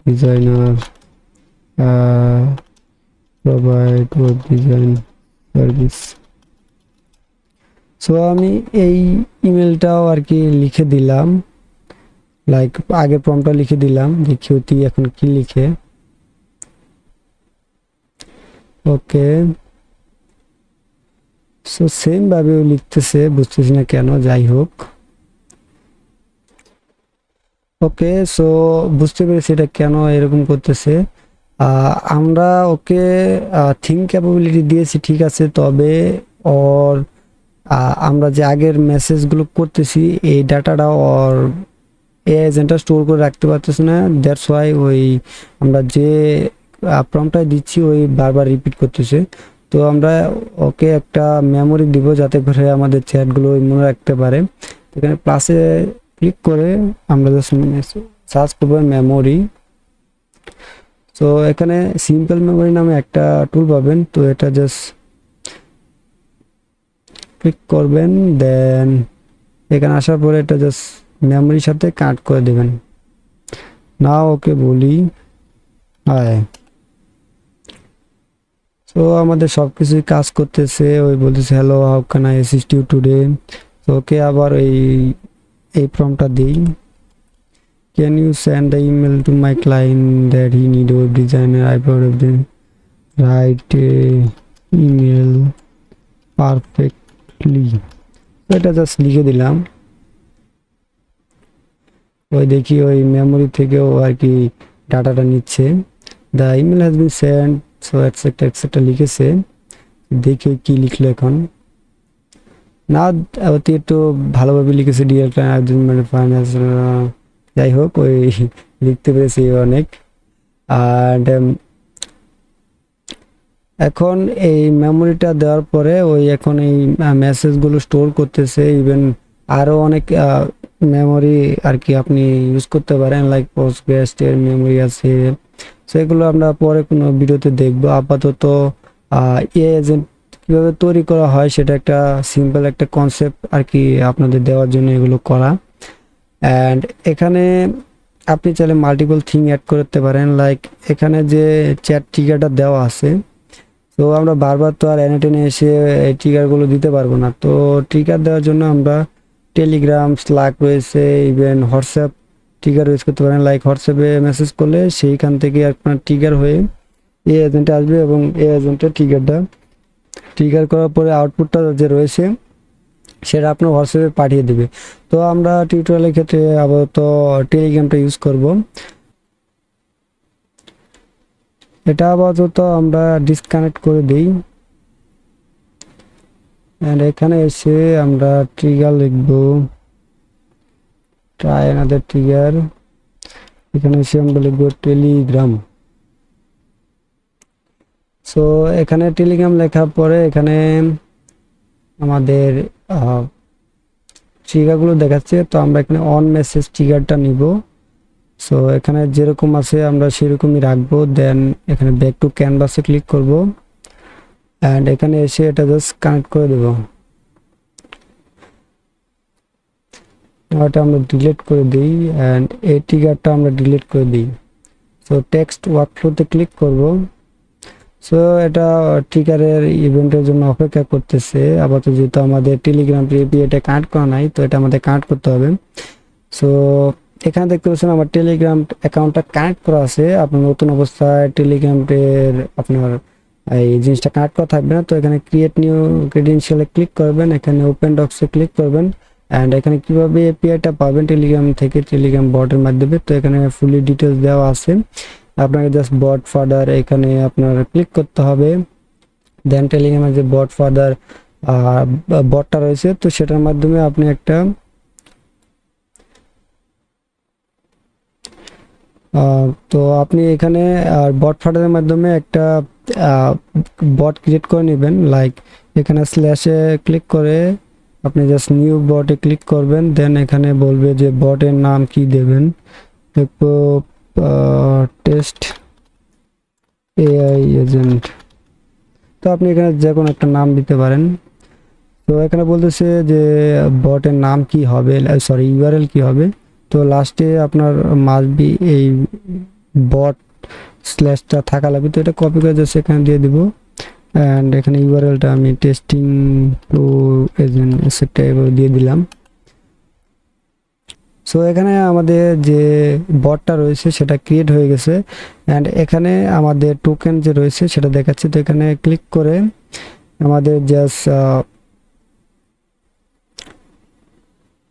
designer provide web design service. So আমি এই ইমেলটাও আর কি লিখে দিলাম, লাইক আগে প্রম্পটটা লিখে দিলাম, দেখি অতি এখন কি লিখে। ওকে, সো সেম ভাবে লিখতেছে, বুঝতেছি না কেন, যাই হোক। ওকে, সো বুঝতে পেরেছি এটা কেন এরকম করতেছে। আমরা ওকে থিঙ্ক ক্যাপাবিলিটি দিয়েছি, ঠিক আছে, তবে ওর আমরা যে আগের মেসেজগুলো করতেছি এই ডাটাটা ওর এজেন্টটা স্টোর করে রাখতে পারতেছে না, দ্যাটস ওয়াই ওই আমরা যে প্রম্পটটা দিচ্ছি ওই বারবার রিপিট করতেছে। তো আমরা ওকে একটা মেমোরি দিব যাতে করে আমাদের চ্যাটগুলো মনে রাখতে পারে। এখানে প্লাসে ক্লিক করে আমরা জাস্ট সার্চ করবো মেমোরি। তো এখানে সিম্পল মেমোরি নামে একটা টুল পাবেন, তো এটা জাস্ট ক্লিক করবেন, দেন এখানে আসার পরে এটা জাস্ট মেমোরির সাথে কানেক্ট করে দেবেন। না ওকে বলি হাই, তো আমাদের সব কিছুই কাজ করতেছে, ওই বলতেছে hello how can I assist you today. তো ওকে আবার এই প্রম্পটটা দিই, can you send the email to my client that he need web designer, I provide them right email perfectly. এটা জাস্ট লিখে দিলাম, ওই দেখি ওই মেমোরি থেকেও আর কি ডাটাটা নিচ্ছে। The email has been send, so etcetera etcetera লিখেছে, দেখি কি লিখলো এখন। না অতি একটু ভালোভাবে লিখেছে, ডিয়ার ক্লায়েন্ট ফাইন্যান্স, যাই হোক ওই লিখতে পেরেছি অনেক। আর এখন এই মেমোরিটা দেওয়ার পরে ওই এখন এই মেসেজগুলো স্টোর করতেছে, ইভেন আরও অনেক মেমোরি আর কি আপনি ইউজ করতে পারেন, লাইক পোস্টগ্রেসের মেমোরি আছে, সেগুলো আমরা পরে কোনো ভিডিওতে দেখবো। আপাতত এজেন্ট কীভাবে তৈরি করা হয় সেটা একটা সিম্পল একটা কনসেপ্ট আর কি আপনাদের দেওয়ার জন্য এগুলো করা। অ্যান্ড এখানে আপনি চাইলে মাল্টিপল থিং অ্যাড করতে পারেন, লাইক এখানে যে চ্যাট ট্রিগারটা দেওয়া আছে, তো আমরা বারবার তো আর এনে এসে এই ট্রিগারগুলো দিতে পারবো না। তো ট্রিগার দেওয়ার জন্য আমরা টেলিগ্রাম, স্ল্যাক রয়েছে, ইভেন হোয়াটসঅ্যাপ ট্রিগার ইউজ করতে পারেন। লাইক হোয়াটসঅ্যাপে মেসেজ করলে সেইখান থেকে আপনার ট্রিগার হয়ে এই এজেন্টে আসবে এবং এই এজেন্টের ট্রিগার করার পরে আউটপুটটা যে রয়েছে সেটা আপনার হোয়াটসঅ্যাপে পাঠিয়ে দেবে। তো আমরা টিউটোরিয়ালের ক্ষেত্রে আপাতত টেলিগ্রামটা ইউজ করব। এটা আপাতত আমরা ডিসকানেক্ট করে দিই, এন্ড এখানে এসে আমরা ট্রিগার লিখব, ট্রাই অ্যানাদার ট্রিগার। এখানে এসে আমরা লিখব টেলিগ্রাম। সো এখানে টেলিগ্রাম লেখার পরে এখানে আমাদের ট্রিগারগুলো দেখাচ্ছে, তো আমরা এখানে অন মেসেজ ট্রিগারটা নিব। সো এখানে যেরকম আছে আমরা সেরকমই রাখবো, দেন এখানে ব্যাক টু ক্যানভাসে ক্লিক করব, অ্যান্ড এখানে এসে এটা জাস্ট কানেক্ট করে দেব। এটা আমরা ডিলিট করে দিই, অ্যান্ড এই ট্রিগারটা আমরা ডিলিট করে দিই। সো টেক্সট ওয়ার্কফ্লোতে ক্লিক করব। সো এটা ট্রিগারের ইভেন্টের জন্য অপেক্ষা করতেছে। আপাতত যেহেতু আমাদের টেলিগ্রাম এটা কানেক্ট করা নাই, তো এটা আমাদের কানেক্ট করতে হবে। সো এখানে দেখতে পাচ্ছেন আমার টেলিগ্রাম অ্যাকাউন্টটা কানেক্ট করা আছে। আপনার নতুন অবস্থায় টেলিগ্রামের আপনার এই জিনিসটা কানেক্ট করা থাকবে না, তো এখানে ক্রিয়েট নিউ ক্রেডেনশিয়ালে ক্লিক করবেন, এখানে ওপেন ডক্সে ক্লিক করবেন, অ্যান্ড এখানে কিভাবে এপিআইটা পাবেন টেলিগ্রাম থেকে, টেলিগ্রাম বটের মাধ্যমে, তো এখানে ফুলি ডিটেলস দেওয়া আছে। আপনাকে জাস্ট বট ফাদার এখানে আপনার ক্লিক করতে হবে, দেন টেলিগ্রামের যে বট ফাদার বটটা রয়েছে, তো সেটার মাধ্যমে আপনি একটা তো আপনি এখানে বট ফাদারের মাধ্যমে একটা বট ক্রিয়েট করে নেবেন। লাইক এখানে স্ল্যাশে ক্লিক করে আপনি জাস্ট নিউ বটে ক্লিক করবেন, দেন এখানে বলবে যে বটের নাম কি দেবেন, টেস্ট এআই এজেন্ট। তো আপনি এখানে যে কোনো একটা নাম দিতে পারেন। তো এখানে বলতেছে যে বটের নাম কি হবে, সরি ইউআরএল কি হবে। তো লাস্টে আপনার মাস্ট বি এই বট স্ল্যাশটা থাকা লাগবে। তো এটা কপি করে জাস্ট এখানে দিয়ে দিব অ্যান্ড এখানে ইউআরএলটা আমি টেস্টিং টু এজেন্ট সেটা এবার দিয়ে দিলাম। সো এখানে আমাদের যে বটটা রয়েছে সেটা ক্রিয়েট হয়ে গেছে অ্যান্ড এখানে আমাদের টোকেন যে রয়েছে সেটা দেখাচ্ছে। তো এখানে ক্লিক করে আমাদের জাস্ট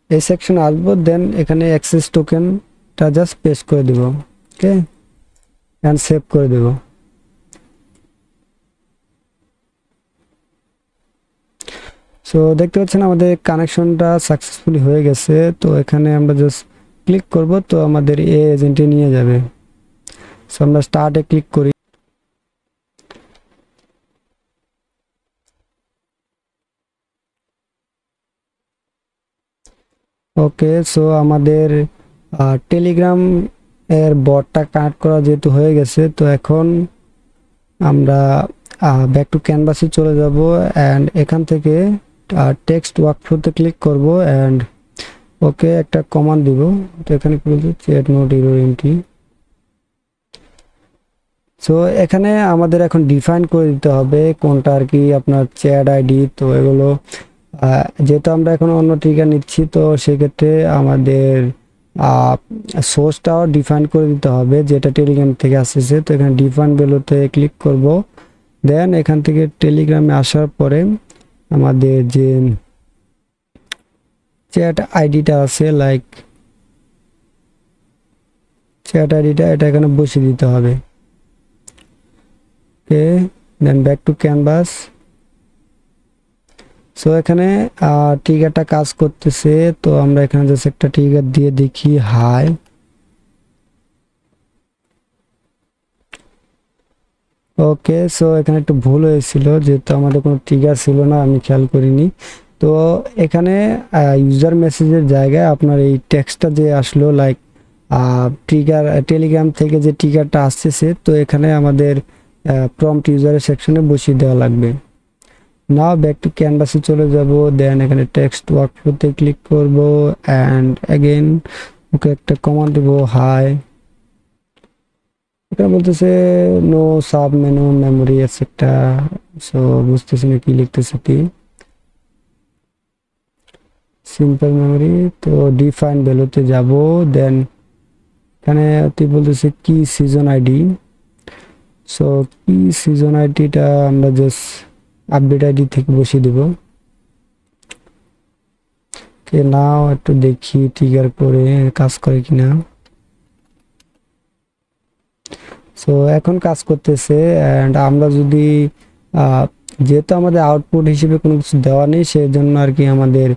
এই সেকশনে আসবো, দেন এখানে অ্যাক্সেস টোকেনটা জাস্ট পেস্ট করে দিব, ওকে, অ্যান্ড সেভ করে দেব। সো দেখতে পাচ্ছেন আমাদের কানেকশনটা সাকসেসফুলি হয়ে গেছে। তো এখানে আমরা জাস্ট ক্লিক করব, তো আমাদের এই এজেন্টে নিয়ে যাবে। সো আমরা স্টার্টে ক্লিক করি। ওকে, সো আমাদের টেলিগ্রাম এর বটটা কানেক্ট করা যেহেতু হয়ে গেছে, তো এখন আমরা ব্যাক টু ক্যানভাসে চলে যাব অ্যান্ড এখান থেকে টেক্সট ওয়ার্কফ্লোতে ক্লিক করব অ্যান্ড ওকে একটা কমান্ড দিব। তো এখানে কি বলছে, chat note error entry. So এখানে আমাদের এখন ডিফাইন করে দিতে হবে কোনটা আর কি আপনার চ্যাট আইডি। তো এগুলো যেহেতু আমরা এখন অন্য ট্রিগার নিচ্ছি, তো সেক্ষেত্রে আমাদের সোর্সটাও ডিফাইন করে দিতে হবে যেটা টেলিগ্রাম থেকে আসছে। তো এখানে ডিফাইন ভ্যালুতে ক্লিক করব, দেন এখান থেকে টেলিগ্রামে আসার পরে আমাদের যে চ্যাট আইডিটা আছে, লাইক চ্যাট আইডিটা এটা এখানে বসিয়ে দিতে হবে। Okay, then back to canvas. So এখানে ট্রিগারটা কাজ করতেছে। তো আমরা এখানে জাস্ট একটা ট্রিগার দিয়ে দেখি, হাই। ওকে, সো এখানে একটু ভুল হয়েছিল যেহেতু আমাদের কোনো ট্রিগার ছিল না, আমি খেয়াল করিনি। তো এখানে ইউজার মেসেজের জায়গায় আপনার এই টেক্সটটা যে আসলো, লাইক ট্রিগার টেলিগ্রাম থেকে যে ট্রিগারটা আসতেছে, তো এখানে আমাদের প্রম্পট ইউজারের সেকশনে বসিয়ে দেওয়া লাগবে। নাও ব্যাক টু ক্যানভাসে চলে যাব, দেন এখানে টেক্সট ওয়ার্কফ্লোতে ক্লিক করব অ্যান্ড অ্যাগেন ওকে একটা কমান্ড দেব, হাই। এখানে বলতেছে নো সাব মেনু মেমোরি একটা, সো বুঝতেছি না কি লিখতেছে কি, সিম্পল মেমোরি। তো ডিফাইন ভ্যালুতে যাব, দেন এখানে তুই বলতেছে কি সিজন আইডি। সো কি সিজন আইডিটা আমরা জাস্ট আপডেট আইডি থেকে বসিয়ে দেব। নাও একটু দেখি ট্রিগার করে কাজ করে কিনা। সো এখন কাজ করতেছে অ্যান্ড আমরা যদি যেহেতু আমাদের আউটপুট হিসেবে কোনো কিছু দেওয়া নেই, সেজন্য আর কি আমাদের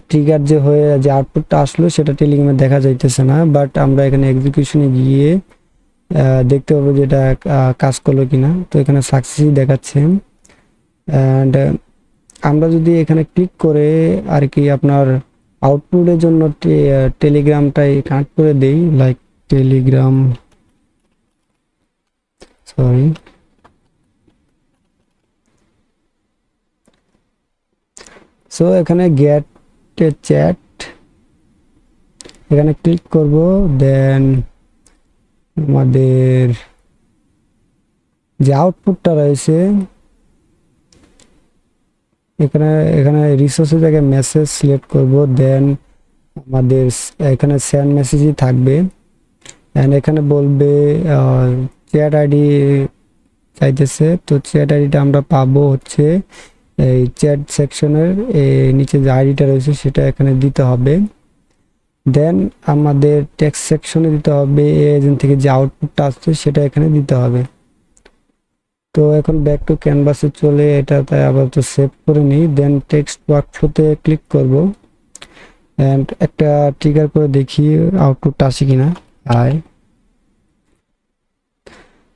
ট্রিগার যে হয়ে যে আউটপুটটা আসলো সেটা টেলিগ্রামে দেখা যাইতেছে না। বাট আমরা এখানে এক্সিকিউশনে গিয়ে দেখতে পাবো যে এটা কাজ করলো কিনা। তো এখানে সাকসেসই দেখাচ্ছে অ্যান্ড আমরা যদি এখানে ক্লিক করে আর কি আপনার আউটপুটের জন্য টেলিগ্রামটাই কানেক্ট করে দেই, লাইক টেলিগ্রাম, সরি, সো এখানে গেট চ্যাট এখানে ক্লিক করব, দেন আমাদের যে আউটপুটটা রয়েছে এখানে এখানে রিসোর্সের জায়গায় মেসেজ সিলেক্ট করব, দেন আমাদের এখানে সেন্ড মেসেজই থাকবে অ্যান্ড এখানে বলবে চ্যাট আইডি চাইতেছে। তো চ্যাট আইডিটা আমরা পাবো হচ্ছে এই চ্যাট সেকশনের নিচে যে আইডিটা রয়েছে সেটা এখানে দিতে হবে। দেন আমাদের টেক্সট সেকশনে দিতে হবে, এজেন্ট থেকে যে আউটপুটটা আসছে সেটা এখানে দিতে হবে। তো এখন ব্যাক টু ক্যানভাসে চলে এটাতে আপাতত সেভ করে নিই, দেন টেক্সট ওয়ার্কফ্লোতে ক্লিক করব অ্যান্ড একটা ট্রিগার করে দেখি আউটপুটটা আসে কিনা। আয়,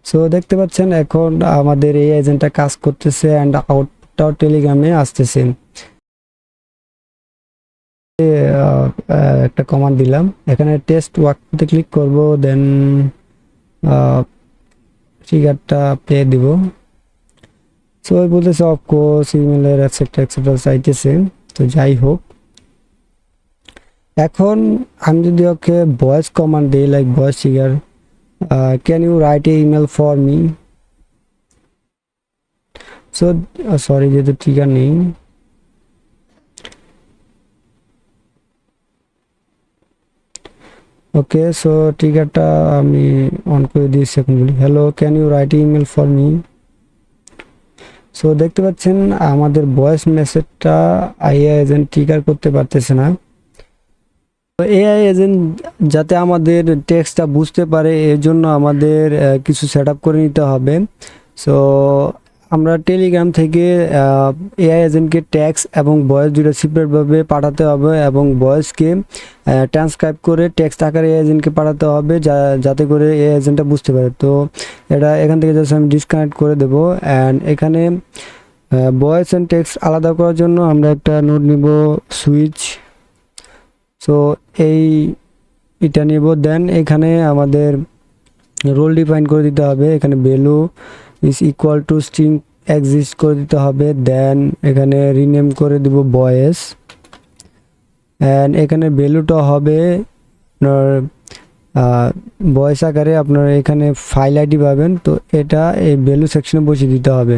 সো দেখতে পাচ্ছেন এখন আমাদের এই এজেন্টটা কাজ করতেছে অ্যান্ড আউটপুটটাও টেলিগ্রামে আসতেছে। একটা কমান্ড দিলাম, এখানে টেস্ট ওয়ার্কফ্লোতে ক্লিক করব, দেন ট্রিগারটা প্লে দিব। সো বলতেছে অফকোর্স ইমেলের এক্সেট্রা চাইতেছে। তো যাই হোক, এখন আমি যদি ওকে ভয়েস কমান্ড দিই, like voice trigger, can you write a email for me. So sorry, যেহেতু ট্রিগার নেই, ওকে। সো ট্রিগারটা আমি অন করে দিয়েছি। এখন বলি hello can you write email for me. So দেখতে পাচ্ছেন আমাদের ভয়েস মেসেজটা এআই এজেন্ট ট্রিগার করতে পারতেছে না। তো এআই এজেন্ট যাতে আমাদের টেক্সটটা বুঝতে পারে এর জন্য আমাদের কিছু সেট আপ করে নিতে হবে। সো আমরা টেলিগ্রাম থেকে এআই এজেন্টকে টেক্সট এবং ভয়েস দুটো সেপারেটভাবে পাঠাতে হবে এবং ভয়েসকে ট্রান্সক্রাইব করে টেক্সট আকারে এআই এজেন্টকে পাঠাতে হবে যাতে করে এআই এজেন্টটা বুঝতে পারে। তো এটা এখান থেকে জাস্ট আমি ডিসকানেক্ট করে দেবো। অ্যান্ড এখানে ভয়েস অ্যান্ড টেক্সট আলাদা করার জন্য আমরা একটা নোট নিব, সুইচ। সো এটা নিব। দেন এখানে আমাদের রোল ডিফাইন করে দিতে হবে। এখানে value is equal to string exist করে দিতে হবে। দেন এখানে রিনেম করে দিব ভয়েস। অ্যান্ড এখানে ভ্যালুটা হবে আপনার ভয়েস আকারে। আপনার এখানে ফাইল আইডি পাবেন, তো এটা এই ভ্যালু সেকশনে বসিয়ে দিতে হবে।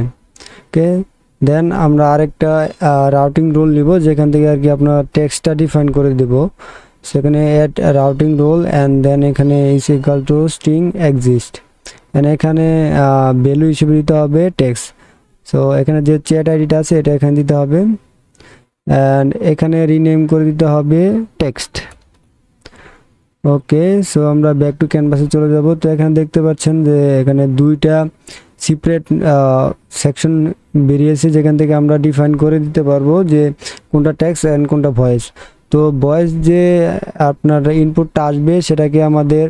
ওকে, দেন আমরা আরেকটা রাউটিং রোল নিব যেখান থেকে আর কি আপনার টেক্সটটা ডিফাইন করে দেব। সেখানে add routing rule and then এখানে is equal to string exist. And এখানে ভ্যালু হিসেবে দিতে হবে টেক্সট। সো এখানে যে চ্যাট আইডিটা আছে এটা এখানে দিতে হবে। অ্যান্ড এখানে রিনেম করে দিতে হবে টেক্সট। ওকে, সো আমরা ব্যাক টু ক্যানভাসে চলে যাব। তো এখানে দেখতে পাচ্ছেন যে এখানে দুইটা সিপারেট সেকশন বেরিয়েছে যেখান থেকে আমরা ডিফাইন করে দিতে পারবো যে কোনটা টেক্সট অ্যান্ড কোনটা ভয়েস। তো ভয়েস যে আপনার ইনপুটটা আসবে সেটাকে আমাদের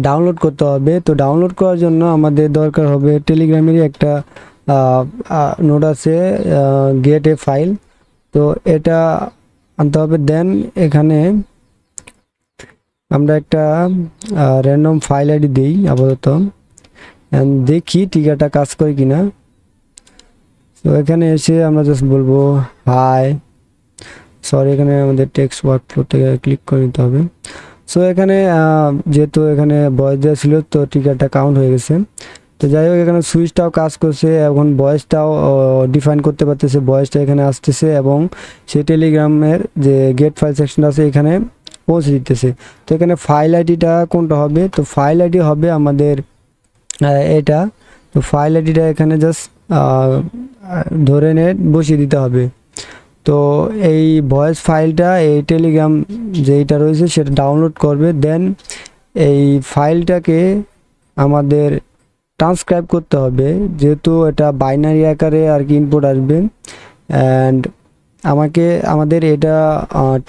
ডাউনলোড করতে হবে। তো ডাউনলোড করার জন্য আমাদের দরকার হবে টেলিগ্রামেরই একটা নোট আছে, গেট এ ফাইল। তো এটা আনতে হবে। দেন এখানে আমরা একটা র্যান্ডম ফাইল আইডি দিই আপাতত, দেখি টিকাটা কাজ করে কিনা। তো এখানে এসে আমরা জাস্ট বলবো হাই। সরি, এখানে আমাদের টেক্সট ওয়ার্কফ্লো থেকে ক্লিক করে নিতে হবে। সো এখানে যেহেতু এখানে ভয়েস দেওয়া ছিল তো টিকারটা কাউন্ট হয়ে গেছে। তো যাই হোক, এখানে সুইচটাও কাজ করছে, এখন ভয়েসটাও ডিফাইন করতে পারতেছে, ভয়েসটা এখানে আসতেছে এবং সেই টেলিগ্রামের যে গেট ফাইল সেকশন আছে এখানে পৌঁছে দিতেছে। তো এখানে ফাইল আইডিটা কোনটা হবে, তো ফাইল আইডি হবে আমাদের এটা। তো ফাইল আইডিটা এখানে জাস্ট ধরে নিয়ে বসিয়ে দিতে হবে। তো এই ভয়েস ফাইলটা এই টেলিগ্রাম যেইটা রয়েছে সেটা ডাউনলোড করবে। দেন এই ফাইলটাকে আমাদের ট্রান্সক্রাইব করতে হবে, যেহেতু এটা বাইনারি আকারে আর কি ইনপুট আসবে। অ্যান্ড আমাদের এটা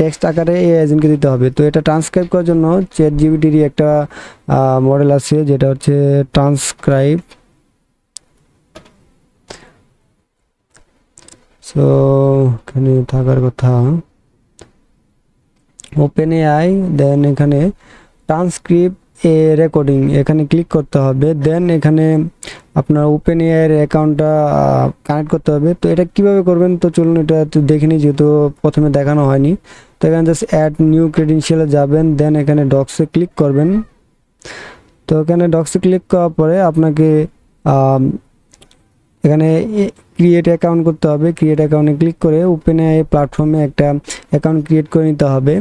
টেক্সট আকারে এই এজেন্টকে দিতে হবে। তো এটা ট্রান্সক্রাইব করার জন্য চ্যাট জিপিটির একটা মডেল আছে যেটা হচ্ছে ট্রান্সক্রাইব। সো এখানে থাকার কথা ওপেন এআই, দেন এখানে ট্রান্সক্রিপ্ট এ রেকর্ডিং এখানে ক্লিক করতে হবে। দেন এখানে আপনার ওপেন এআইয়ের অ্যাকাউন্টটা কানেক্ট করতে হবে। তো এটা কিভাবে করবেন তো চলুন এটা একটু দেখে নিই, যেহেতু প্রথমে দেখানো হয়নি। তো এখানে জাস্ট অ্যাড নিউ ক্রেডেনশিয়ালে যাবেন, দেন এখানে ডক্সে ক্লিক করবেন। তো এখানে ডক্সে ক্লিক করার পরে আপনাকে এখানে ক্রিয়েট অ্যাকাউন্ট করতে হবে। ক্রিয়েট অ্যাকাউন্টে ক্লিক করে ওপেন এআই প্ল্যাটফর্মে একটা অ্যাকাউন্ট ক্রিয়েট করে নিতে হবে।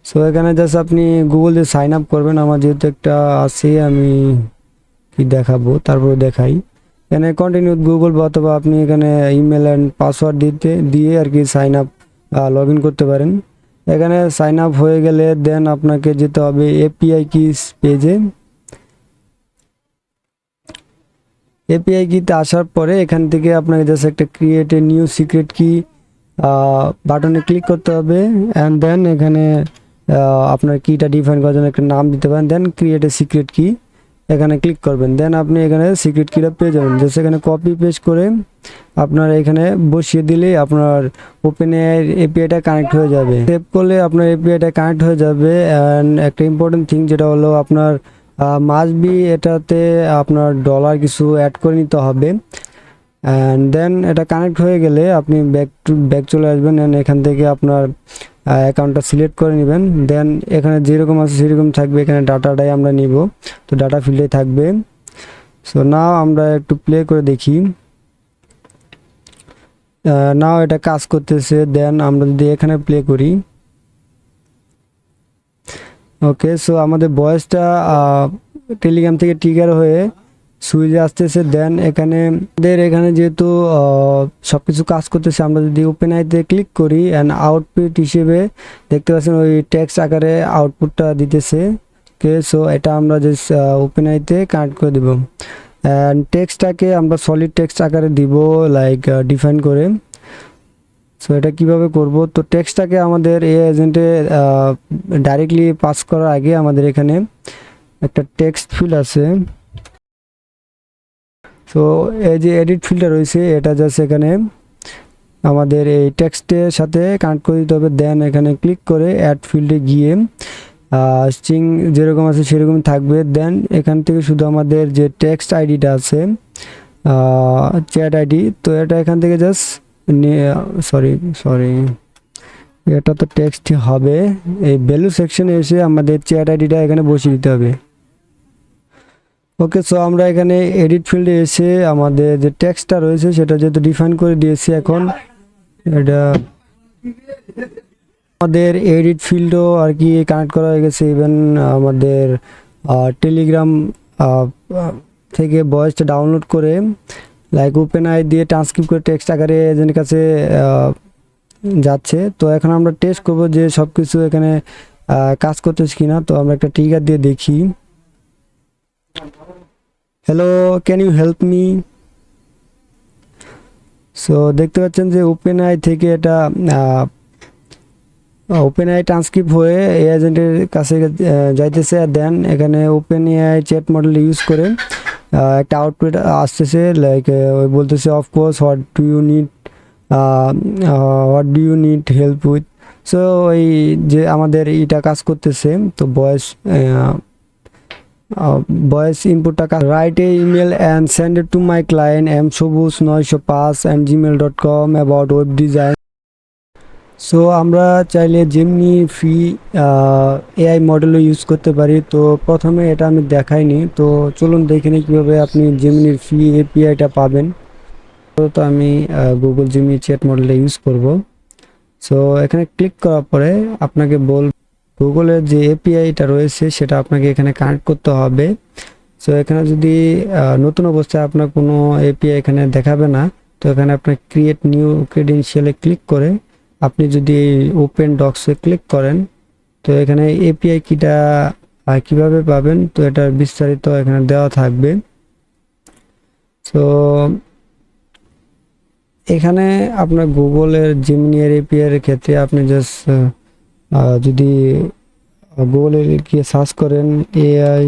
সো এখানে জাস্ট আপনি গুগল দিয়ে সাইন আপ করবেন। আমার যেহেতু একটা আছে আমি কি দেখাবো, তারপরে দেখাই। এখানে কন্টিনিউ গুগল অথবা আপনি এখানে ইমেল অ্যান্ড পাসওয়ার্ড দিয়ে আর কি সাইন আপ লগ ইন করতে পারেন। এখানে সাইন আপ হয়ে গেলে দেন আপনাকে যেতে হবে এপিআই কিস পেজে। এপিআই কিতে আসার পরে এখান থেকে আপনাকে জাস্ট একটা ক্রিয়েট এ নিউ সিক্রেট কি বাটনে ক্লিক করতে হবে। অ্যান্ড দেন এখানে আপনার কিটা ডিফাইন করার জন্য একটা নাম দিতে পারেন। দেন ক্রিয়েট এ সিক্রেট কি এখানে ক্লিক করবেন। দেন আপনি এখানে সিক্রেট কিটা পেয়ে যাবেন। জাস্ট এখানে কপি পেস্ট করে আপনার এখানে বসিয়ে দিলেই আপনার ওপেন এআই এপিআইটা কানেক্ট হয়ে যাবে। সেভ করলে আপনার এপিআইটা কানেক্ট হয়ে যাবে। অ্যান্ড একটা ইম্পর্টেন্ট থিং যেটা হলো আপনার মাস্ট বি এটাতে আপনার ডলার কিছু অ্যাড করে নিতে হবে। অ্যান্ড দেন এটা কানেক্ট হয়ে গেলে আপনি ব্যাক চলে আসবেন। অ্যান্ড এখান থেকে আপনার অ্যাকাউন্টটা সিলেক্ট করে নেবেন। দেন এখানে যেরকম আছে সেরকম থাকবে, এখানে ডাটাটাই আমরা নিব, তো ডাটা ফিল্ডে থাকবে। সো নাও আমরা একটু প্লে করে দেখি, নাও এটা কাজ করতেছে। দেন আমরা যদি এখানে প্লে করি, ওকে, সো আমাদের ভয়েসটা টেলিগ্রাম থেকে ট্রিগার হয়ে সুইচে আসতেছে। দেন এখানে যেহেতু সব কিছু কাজ করতেছে, আমরা যদি ওপেন আইতে ক্লিক করি অ্যান্ড আউটপুট হিসেবে দেখতে পাচ্ছেন ওই টেক্সট আকারে আউটপুটটা দিতেছে। ওকে, সো এটা আমরা জাস্ট ওপেন আইতে কানেক্ট করে দিব অ্যান্ড টেক্সটটাকে আমরা সলিড টেক্সট আকারে দিব, লাইক ডিফাইন করে। সো এটা কিভাবে করব, তো টেক্সটটাকে আমাদের এই এজেন্টে ডাইরেক্টলি পাস করার আগে আমাদের এখানে একটা টেক্সট ফিল্ড আছে। সো এই যে এডিট ফিল্ডটা রয়েছে, এটা জাস্ট এখানে আমাদের এই টেক্সটের সাথে কানেক্ট করে দিতে হবে। দেন এখানে ক্লিক করে অ্যাড ফিল্ডে গিয়ে স্ট্রিং যেরকম আছে সেরকম থাকবে। দেন এখান থেকে শুধু আমাদের যে টেক্সট আইডিটা আছে, চ্যাট আইডি, তো এটা এখান থেকে জাস্ট সরি এটা তো টেক্সটই হবে। এই ভ্যালু সেকশনে এসে আমাদের চ্যাট আইডিটা এখানে বসিয়ে দিতে হবে। ওকে, সো আমরা এখানে এডিট ফিল্ডে এসে আমাদের যে টেক্সটটা রয়েছে সেটা যেহেতু ডিফাইন করে দিয়েছি, এখন এটা আমাদের এডিট ফিল্ডও আর কি কানেক্ট করা হয়ে গেছে। ইভেন আমাদের টেলিগ্রাম থেকে ভয়েসটা ডাউনলোড করে লাইক ওপেন আই দিয়ে ট্রান্সক্রিপ্ট করে টেক্সট আকারে এজেন্টের কাছে যাচ্ছে। তো এখন আমরা টেস্ট করব যে সব কিছু এখানে কাজ করতেছে কিনা। তো আমরা একটা ট্রিগার দিয়ে দেখি, hello can you help me. So দেখতে পাচ্ছেন যে ওপেন আই থেকে এটা ওপেন আই ট্রান্সক্রিপ্ট হয়ে এই এজেন্টের কাছে যাইতেছে। দেন এখানে open AI chat model use করে একটা আউটপুট আসতেছে, লাইক ওই বলতেছে of course what do you need help with. So ওই যে আমাদের এটা কাজ করতেছে, তো ভয়েস ইনপুটটা write a email and send it to my client msobus905@gmail.com about web design. So আমরা চাইলে যেমনি ফ্রি এআই মডেলও ইউজ করতে পারি। তো প্রথমে এটা আমি দেখাইনি, তো চলুন দেখে নিই কীভাবে আপনি জেমিনির ফ্রি এপিআইটা পাবেন। তো আমি গুগল জেমিনি চ্যাট মডেলটা ইউজ করব। সো এখানে ক্লিক করার পরে আপনাকে গুগলের যে এপিআইটা রয়েছে সেটা আপনাকে এখানে কানেক্ট করতে হবে। সো এখানে যদি নতুন অবস্থায় আপনার কোনো এপিআই এখানে দেখাবে না, তো এখানে আপনার ক্রিয়েট নিউ ক্রেডেনশিয়ালে ক্লিক করে আপনি যদি ওপেন ডক্সে ক্লিক করেন, তো এখানে এপিআই কিটা কিভাবে পাবেন, তো এটার বিস্তারিত এখানে দেওয়া থাকবে। সো এখানে আপনার গুগলের জেমিনি এর এপিআই এর ক্ষেত্রে আপনি জাস্ট যদি গুগলে গিয়ে সার্চ করেন এআই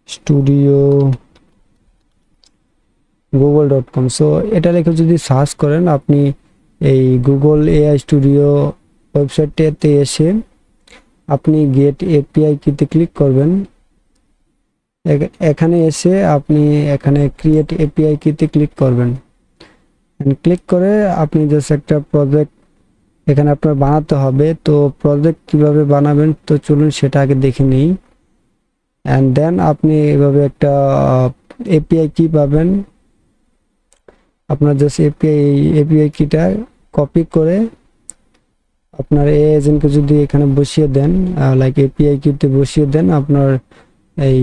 স্টুডিও google.com, সো এটা লিখে যদি সার্চ করেন আপনি এই গুগল এআই স্টুডিও ওয়েবসাইটটাতে এসে আপনি গেট এপিআই কিতে ক্লিক করবেন। এখানে এসে আপনি এখানে ক্রিয়েট এপিআই কিতে ক্লিক করবেন। ক্লিক করে আপনি জাস্ট একটা প্রজেক্ট এখানে আপনার বানাতে হবে। তো প্রজেক্ট কিভাবে বানাবেন, তো চলুন সেটা আগে দেখে নিই। অ্যান্ড দেন আপনি এভাবে একটা এপিআই কি পাবেন। আপনার জাস্ট এপিআই কিটা কপি করে আপনার এই এজেন্টকে যদি এখানে বসিয়ে দেন, লাইক এপিআই কিতে বসিয়ে দেন, আপনার এই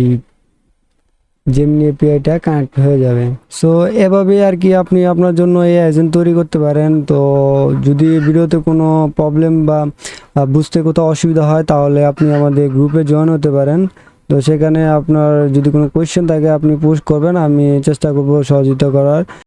জেমিনি এপিআইটা কানেক্ট হয়ে যাবে। সো এভাবে আর কি আপনি আপনার জন্য এই এজেন্ট তৈরি করতে পারেন। তো যদি ভিডিওতে কোনো প্রবলেম বা বুঝতে কোথাও অসুবিধা হয় তাহলে আপনি আমাদের গ্রুপে জয়েন হতে পারেন। তো সেখানে আপনার যদি কোনো কোয়েশ্চেন থাকে আপনি পোস্ট করবেন, আমি চেষ্টা করব সহযোগিতা করার।